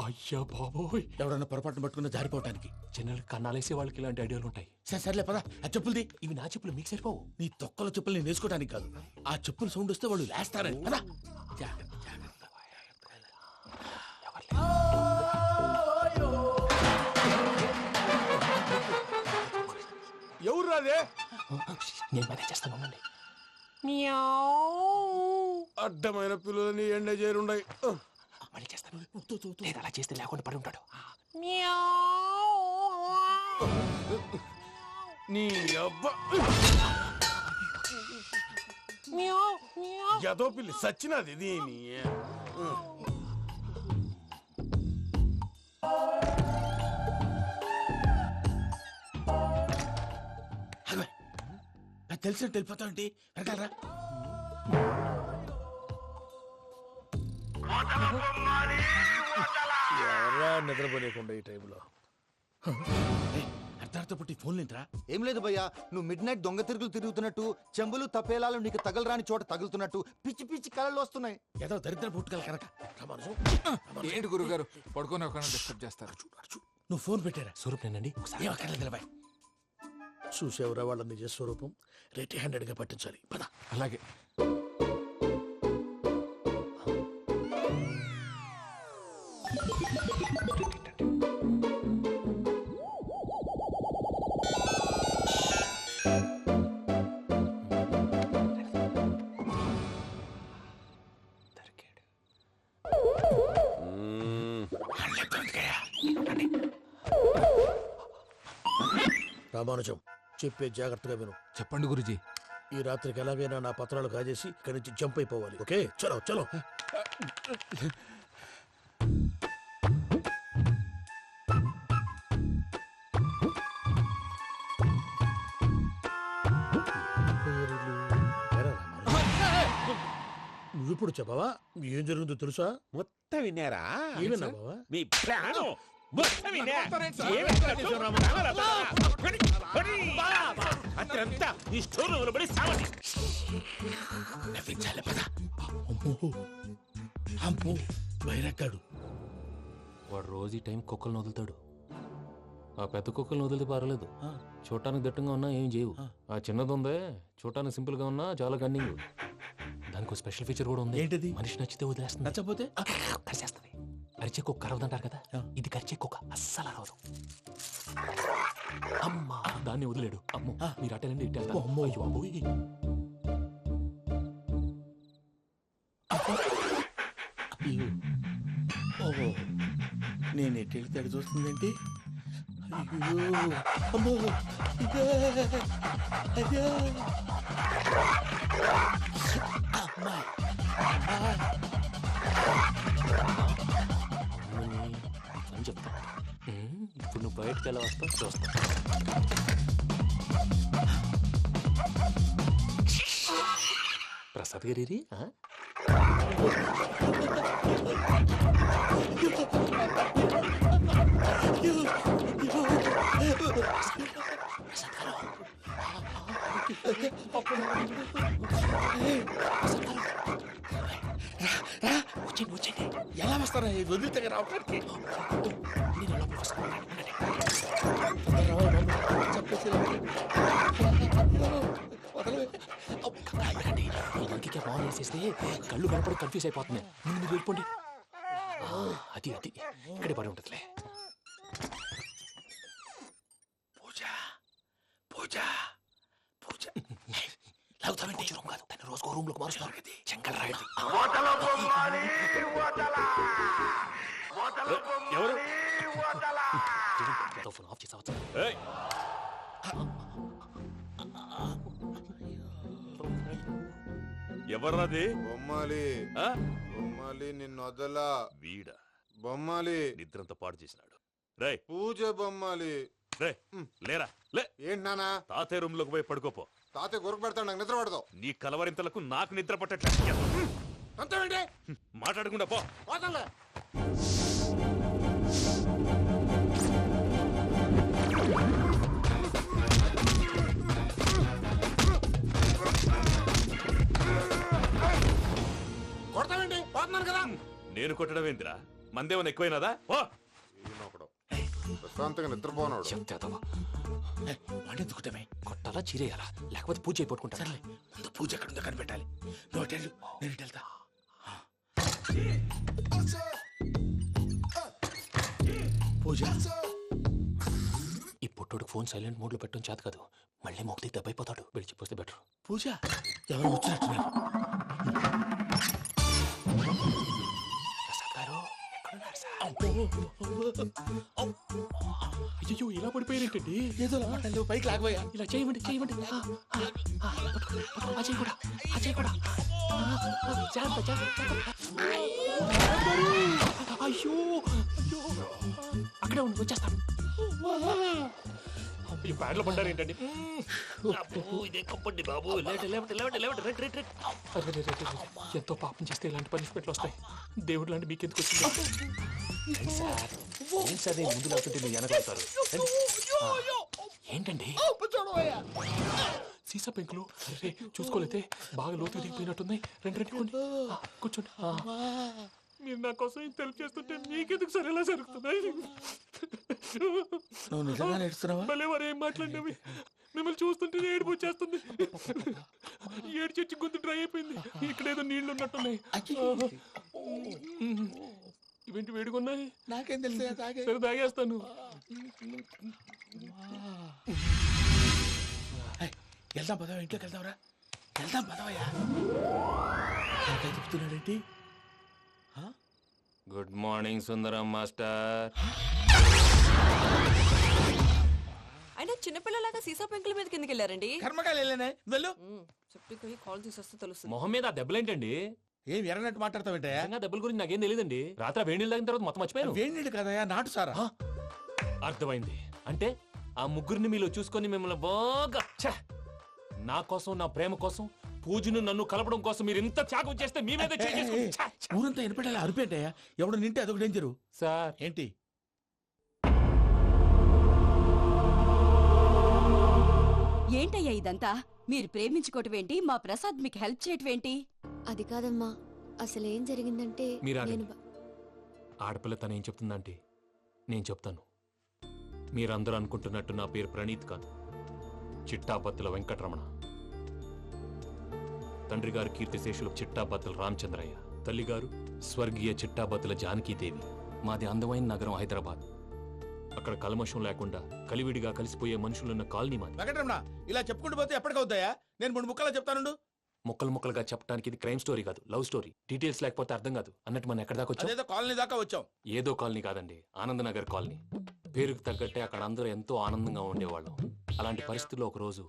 అయ్యా బాబోయ్, ఎవడన్నా పొరపాటున పట్టుకున్న జారిపోవటానికి. జనరల్ కన్నాలేసే వాళ్ళకి ఇలాంటి ఐడియాలు ఉంటాయి. సర్లే పదా, ఆ చెప్పులది. ఇవి నా చెప్పులు, మీకు సరిపోవు. నీ తొక్కల చెప్పులు నేను వేసుకోవడానికి కాదు, ఆ చెప్పులు సౌండ్ వస్తే వాళ్ళు లేస్తారని. పదా. ఎవరు రాదే? నేను మేనేజ్ చేస్తాను. అడ్డమైన పిల్లలని ఎండ చేరుండయి. మళ్ళీ చేస్తాను. లేదు, అలా చేస్తే లేకుండా పడి ఉంటాడు. నీ అబ్బా ఎదో పిల్లి సచ్చినది దీని. నాకు తెలిసినట్టు వెళ్ళిపోతావంటి. వెనకాలరా. ఎవరా నిద్రపోలేకుండా ఈ టైంలో? అర్ధార్థ పుట్టి ఫోన్ లేంట్రా. ఏం లేదు భయ్యా, నువ్వు మిడ్ నైట్ దొంగ తిరుగులు తిరుగుతున్నట్టు, చెంబులు తపేలాలు నీకు తగలరాని చోట తగులుతున్నట్టు పిచ్చి పిచ్చి కళలు వస్తున్నాయి. ఏదో దరిద్ర పుట్టుకల కనుక. ఏంటి గురుగారు పడుకొని ఒక డిస్టర్బ్ చేస్తారు? నువ్వు ఫోన్ పెట్టారా? స్వరూప్ నేనండి. చూసేవరా వాళ్ళ నిజ స్వరూపం. రెట్టి హ్యాండెడ్ గా పట్టించాలి. పద. అలాగే. రామానుజం, చెప్పే జాగ్రత్తగా విను. చెప్పండి గురుజీ. ఈ రాత్రికి ఎలాగైనా నా పత్రాలు కాజేసి ఇక్కడి నుంచి జంప్ అయిపోవాలి. ఓకే, చలో చలో. నువ్విప్పుడు చెప్పవా ఏం జరుగుతుందో తెలుసా? మొత్తం విన్నారా? ఏమన్నా బావా? మీ ప్లాను మొత్తం విన్నా. అత్రంతా ఈ స్టోర్ రూమ్ లో పడి సావండి. నవ్వించాలి. పద. అమ్మో బైరక్కాడు. వాడు రోజు ఈ టైం కుక్కలను వదులుతాడు. ఆ పెద్ద కుక్కలను వదిలితే పర్లేదు, చూడటానికి దట్టంగా ఉన్నా ఏం చేయవు. ఆ చిన్నది ఉందే, చూడటానికి సింపుల్ గా ఉన్నా చాలా కన్నింగ్. దానికి స్పెషల్ ఫీచర్ కూడా ఉంది. ఏంటిది? మనిషి నచ్చితే వదిలేస్తుంది, నచ్చపోతే కరిచేస్తుంది. అరిచే కుక్క అరవదంటారు కదా, ఇది కరిచే కుక్క అస్సలు అరవదు. అమ్మా, దాన్ని వదిలేడు. అమ్మో, మీరు అటెండి ఇట్టే. అమ్మో, అయ్యో అబ్బోయ్. ఓహో, నేను ఎట్టి తడి చూస్తుందేంటి? అయ్యో అమ్మో, అయ్యో అమ్మా. అని చెప్తా. ఇప్పుడు నువ్వు బయటకు ఎలా వస్తావు చూస్తా. ప్రసాద్ గారి వచ్చేయండి. ఎలా వస్తారా? వదిలితే రావడానికి ఇంకే బాగా వేసేస్తే కళ్ళు కనపడి కన్ఫ్యూజ్ అయిపోతున్నాయి. ముందు మీరు వెళ్ళిపోండి. అది అది ఇక్కడే పడి ఉంటుందిలే. పూజ పూజ పూజ లాగుతామంటే రూమ్ కాదు, తన రోజుకో రూమ్ లోకి మారుస్తున్నారు కదా. శంకర్ రాయుడు ఎవరు? ఫోన్ ఆఫ్ చేసావచ్చు. ఎవర్రాది? బొమ్మాలి బొమ్మాలి నిన్ను వదలా. వీడా? బొమ్మాలి నిద్రంతా పాడు చేసినాడు. రే పూజ బొమ్మాలి. రే లేరా లే. ఏంటి నానా? తాతయ్య రూమ్ లోకి పోయి పడుకోపో. తాతయ్య గురకు పెడతాడు, నాకు నిద్ర పడదు. నీ కలవరింతలకు నాకు నిద్ర పట్టట్లేదు. అంతేంటి? మాట్లాడకుండా పో. పోతానులే. కొడతావేంటి? పోతున్నాను కదా. నేను కొట్టడం ఏందిరా? మందేమన్నా ఎక్కువైనదా? ఓ ఈయనొకడు ప్రశాంతంగా నిద్రపోనాడు. వాడెందుకుంటామే? కొట్టాలా చీరేయాలా లేకపోతే పూజ అయిపోట్టుకుంటా. సర్లే, ముందు పూజ ఎక్కడుందో కనిపెట్టాలి. నువ్వు అటు వెళ్ళు, నేను ఇటు వెళ్తా. పూజ, ఈ పుట్టోడు ఫోన్ సైలెంట్ మోడ్ లో పెట్టడం చేత కాదు. మళ్ళీ మొక్కి దెబ్బైపోతాడు. వెళ్ళి చెప్పొస్తే బెటర్. పూజ ఎవరు వచ్చినట్టున్నారు? ప్రసాద్ గారు ఎక్కడున్నారు సార్? అయ్యో ఇలా పడిపోయారేంటండి? ఏదో మాట్లాడలేవు, పైకి లాగబోయా. ఇలా చేయమండి చేయమండి. అజయ్ కూడా అజయ్ కూడా జాగ్రత్త జాగ్రత్త. అయ్యో అక్కడే ఉండి వచ్చేస్తాను. ఈ బ్యాడ్లో పడ్డారు ఏంటండి? ఇదే కప్పండి బాబు. ఎంతో పాపం చేస్తే ఇలాంటి పనిష్మెంట్లు వస్తాయి. దేవుడు లాంటి మీకెందుకు వచ్చింది? సార్ ముందు లేకుంటే మీరు వెనకాడతారు. ఏంటండి సీసా పెంకులు? చూసుకోలేతే బాగా లోతు దిగిపోయినట్టున్నాయి. రెండు కూర్చోండి. మీరు నా కోసం ఇంత హెల్ప్ చేస్తుంటే మీకెందుకు సరే ఎలా జరుగుతున్నాయి? నువ్వు నిజంగా నేర్చుకున్నావా? భలే వారు ఏం మాట్లాడినవి. మిమ్మల్ని చూస్తుంటే ఏడుపు వచ్చేస్తుంది. ఏడ్చి గొంతు డ్రై అయిపోయింది. ఇక్కడ ఏదో నీళ్లు ఉన్నట్టున్నాయి. ఇవేంటి వేడుకున్నాయి? నాకేం తెలుసు, సరే తాగేస్తాను. వెళ్దాం పదవా, ఇంట్లోకి వెళ్దాంరా. వెళ్దాం పదవయ్యా. చెప్తున్నాడేంటి? గుడ్ మార్నింగ్ సుందరం మాస్టర్. అయినా చిన్నపిల్లలాగా సీసా పెంకుల మీద కిందకి వెళ్ళారండి. కర్మకాయలు వెళ్ళానే, వెళ్ళు. చెప్పి కాల్ తీసేస్తే తెలుస్తుంది. మొహం మీద ఆ దెబ్బలేంటండి? ఏం ఎర్రనట్టు మాట్లాడతావేంటే? దెబ్బల గురించి నాకేం తెలియదండి. రాత్రి వేడి నీళ్ళు తాగిన తర్వాత మొత్తం మర్చిపోయాను. వేడి నీళ్ళు కదయా, నాటు సారా. అర్థమైంది. అంటే ఆ ముగ్గురిని మీలో చూసుకొని మిమ్మల్ని బాగా నా కోసం, నా ప్రేమ కోసం, పూజను నన్ను కలపడం కోసం మీరు ఇంత త్యాగం చేస్తే మీ మీద ఊరంతా ఎనపెట్టాలి అరిపేటయ్యా. ఎవడు నింటే అదొక డేంజరు. సార్ ఏంటి? ఏంటయ్యా ఇదంతా? మీరు ప్రేమించుకోవటం ఏంటి? మా ప్రసాద్ మీకు హెల్ప్ చేయటం ఏంటి? అది కాదమ్మా, అసలు ఏం జరిగిందంటే మీరు నేను ఆడపిల్ల తను ఏం చెప్తుందంటే నేను చెప్తాను. మీరందరూ అనుకుంటున్నట్టు నా పేరు ప్రణీత్ కాదు, చిట్టాపత్తుల వెంకటరమణ. తండ్రి గారు కీర్తిశేషులు చిట్టాపత్తుల రామచంద్రయ్య, తల్లిగారు స్వర్గీయ చిట్టాపత్తుల జానకీదేవి. మాది అందమైన నగరం హైదరాబాద్. అక్కడ కల్మషం లేకుండా కలివిడిగా కలిసిపోయే మనుషులున్న కాలనీ మాది. వెంకటరమణ, ఇలా చెప్పుకుంటూ పోతే ఎప్పటికవుతాయా? నేను 3 ముక్కలా చెప్తానుండు. ముక్కలు ముక్కలుగా చెప్పడానికి ఇది క్రైమ్ స్టోరీ కాదు, లవ్ స్టోరీ. డీటెయిల్స్ లేకపోతే అర్థం కాదు. అన్నట్టు మనం ఎక్కడ దాకా వచ్చాం? ఏదో కాలనీ దాకా వచ్చాం. ఏదో కాలనీ కాదండి, ఆనందనగర్ కాలనీ. పేరుకు తగ్గట్టే అక్కడ అందరూ ఎంతో ఆనందంగా ఉండేవాళ్ళం. అలాంటి పరిస్థితుల్లో ఒక రోజు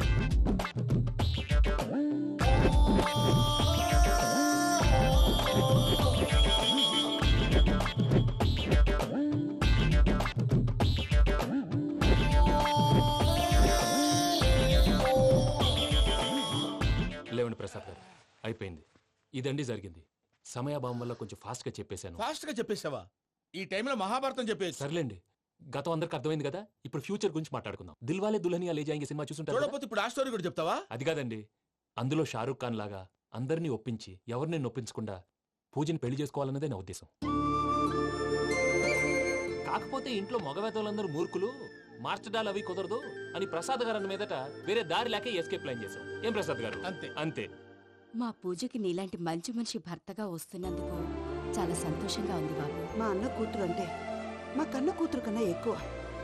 లేవండి ప్రసాద్ గారు, అయిపోయింది. ఇదండి జరిగింది. సమయాభావం వల్ల కొంచెం ఫాస్ట్ గా చెప్పేశాను. ఫాస్ట్ గా చెప్పేసావా? ఈ టైంలో మహాభారతం చెప్పేసి. సర్లేండి, గతం అందరికి అర్థమైంది కదా. ఇప్పుడు ఫ్యూచర్ గురించి మాట్లాడుకుందాం. దిల్వాలే దుల్హనియా లే జాయేంగే సినిమా చూసుంటారు. చూడకపోతే ఇప్పుడు ఆ స్టోరీ కూడా చెప్తావా? అది కాదండి, అందులో షారూక్ ఖాన్ లాగా అందరినీ ఒప్పించి ఎవరిని నొప్పించకుండా పూజని పెళ్లి చేసుకోవాలన్నదే నా ఉద్దేశం. కాకపోతే ఇంట్లో మగవేతలందరూ మూర్ఖులు, మార్చడాలు అవి కుదరదు అని ప్రసాద్ గారు అన్న మీదట వేరే దారి లేక ఎస్కేప్ ప్లాన్ చేశాం. ఏం ప్రసాద్ గారు? అంతే అంతే. మా పూజకి నీలాంటి మంచి మనిషి భర్తగా వస్తున్నందుకు చాలా సంతోషంగా ఉంది బాబు. మా అన్న కూతురు అంటే మా కన్న కూతురు కన్నా ఎక్కువ.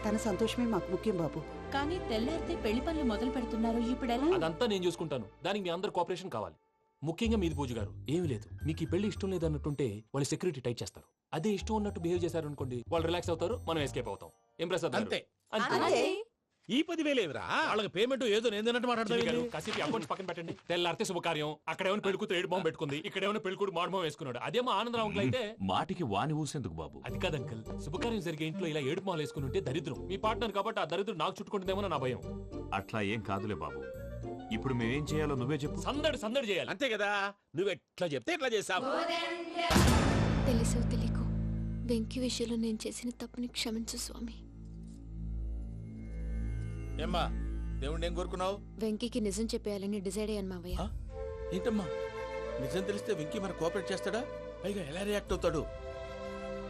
తన సంతోషమే మాకు ముఖ్యం బాబు. కానీ తెల్లారితే పెళ్లి పనులు మొదలు పెడుతున్నారు, ఇప్పుడు ఎలా? అదంతా నేను చూసుకుంటాను. దానికి మీ అందరు కోఆపరేషన్ కావాలి. ముఖ్యంగా మీది పూజ గారు. ఏమీ లేదు, మీకు ఈ పెళ్లి ఇష్టం లేదన్నట్టుంటే వాళ్ళు సెక్యూరిటీ టైట్ చేస్తారు. అదే ఇష్టం ఉన్నట్టు బిహేవ్ చేశారు అనుకోండి, వాళ్ళు రిలాక్స్ అవుతారు, మనం ఎస్కేప్ అవుతాం. ఏం ప్రసాద్ గారు? అంతే. అంతే. ఈ 10,000 ఏమిరా? వాళ్ళకి పేమెంట్ ఏదో నేను తిన్నట్టు చిన్ని గారు, మాట్లాడతాను. కాసేపు అకౌంట్స్ పక్కన పెట్టండి. తెల్లారితే శుభకార్యం. అక్కడ ఏమైనా పెళ్ళికూతురు ఏడు బాంబు పెట్టుకుంది, ఇక్కడ ఏమైనా పెళ్ళికూడు మాడు బాంబు వేసుకున్నాడు. అదేమో ఆనందరావు అంకుల్ అయితే మాటికి వాని ఊసేందుకు బాబు? అది కాదు అంకుల్, శుభకార్యం జరిగే ఇంట్లో ఇలా ఏడు మాలు వేసుకుని ఉంటే దరిద్రం. మీ పార్ట్నర్ కాబట్టి ఆ దరిద్రం నాకు చుట్టుకుంటుందేమో నా భయం. అట్లా ఏం కాదులే బాబు. ఇప్పుడు మేమేం చేయాలో నువ్వే చెప్పు. సందడి సందడి చేయాలి. అంతే కదా, నువ్వు ఎట్లా చెప్తే ఎట్లా చేస్తావు. తెలుసో తెలియకో వెంకీ విషయంలో నేను చేసిన తప్పుని క్షమించు స్వామి. ఏమ్మా దేవుణ్ణి ఏం కోరుకున్నావు? వెంకీకి నిజం చెప్పేయాలని డిసైడ్ అయ్యాను మావయ్య. ఏంటమ్మా నిజం తెలిస్తే వెంకీ మన కోఆపరేట్ చేస్తాడా? పైగా ఎలా రియాక్ట్ అవుతాడు?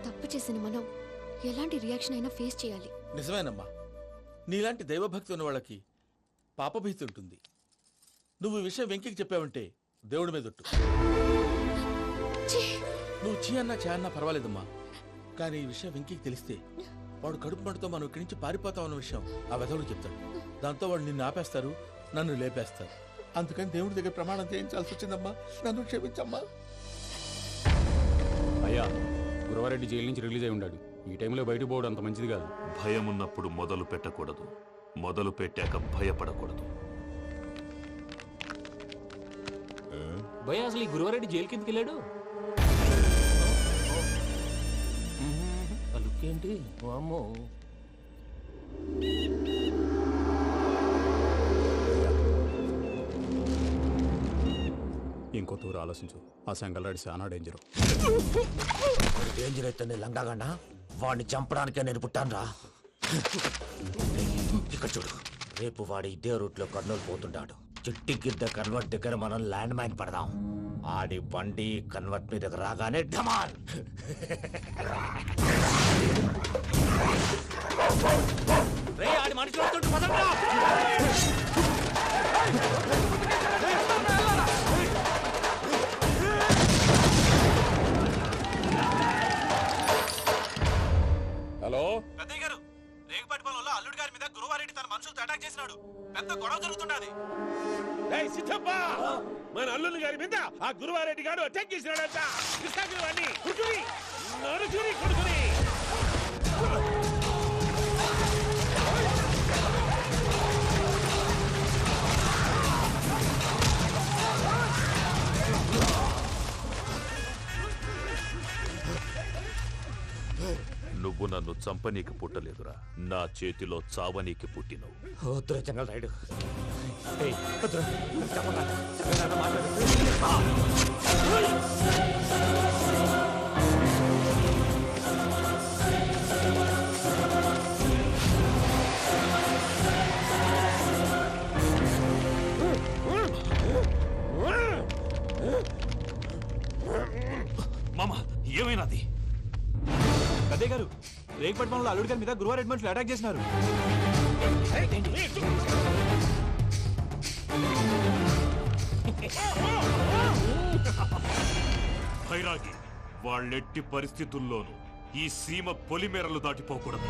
తప్పు చేసిన మనం ఎలాంటి రియాక్షన్ అయినా ఫేస్ చేయాలి. నిజమేనమ్మా, నీలాంటి దైవభక్తి ఉన్న వాళ్ళకి పాపభీతి ఉంటుంది. నువ్వు ఈ విషయం వెంకీకి చెప్పావంటే దేవుడి మీద ఒట్టు. నువ్వు చీ అన్నా చే అన్నా పర్వాలేదమ్మా, కానీ ఈ విషయం వెంకీకి తెలిస్తే వాడు కడుపు మంటతో మనం ఇక్కడి నుంచి పారిపోతామన్న విషయం ఆ వెధవుడు చెప్తాడు. దాంతో వాడు నిన్ను ఆపేస్తారు, నన్ను లేపేస్తారు. అందుకని దేవుడి దగ్గర ప్రమాణం చేయించాల్సి వచ్చిందమ్మా. నన్ను క్షమించమ్మా. అయ్యా, గురవారెడ్డి జైలు నుంచి రిలీజ్ అయి ఉన్నాడు. ఈ టైంలో బయటకు పోవడం అంత మంచిది కాదు. భయం ఉన్నప్పుడు మొదలు పెట్టకూడదు, మొదలు పెట్టాక భయపడకూడదు. భయ అసలు ఈ గురువారెడ్డి జైలు కిందకి వెళ్ళాడు. ఆ లుక్ ఏంటి? అమ్మో, ఇంకో తూరు ఆలోచించు. ఆ సంగల్రాడి చాలా డేంజర్. డేంజర్ అయితే లంగాగన్నా వాడిని చంపడానికే నేను పుట్టానురా. ఇక్కడ చూడు, రేపు వాడు ఇదే రూట్ లో కర్నూలు పోతుంటాడు. చిట్టి గిద్ద కన్వర్ట్ దగ్గర మనం ల్యాండ్ మైన్ పడదాం. ఆడి బండి కన్వర్ట్ మీద రాగానే ఢమాల్. ఆడి మనుషులు వస్తుంటే పదండ్రా. హలో పెద్దయ్య గారు, రేగుపాటి పొలంలో అల్లుడి గారి మీద గురువారెడ్డి తన మనుషులతో అటాక్ చేసినాడు. పెద్ద గొడవ జరుగుతున్నది. ఏయ్ సిద్ధప్ప, మన అల్లుని గారి మీద ఆ గురువారెడ్డి గారు అటాక్ చేసినాడంట. కృష్ణాగిరి వాడిని కుడుకుని నరుకుని కొడుకుని. నువ్వు నన్ను చంపనీకి పుట్టలేదురా, నా చేతిలో చావనీకి పుట్టినవు. వద్దురా జంగల్ రైడ్. మామ ఏమైనాది? పెద్దయ్య గారు, రేగుపాటి పొలంలో అల్లుడి గారి మీద గురువారెడ్డి మనుషులు అటాక్ చేసినారు. భైరాగి, వాళ్ళెట్టి పరిస్థితుల్లోనూ ఈ సీమ పొలిమేరలు దాటిపోకూడదు.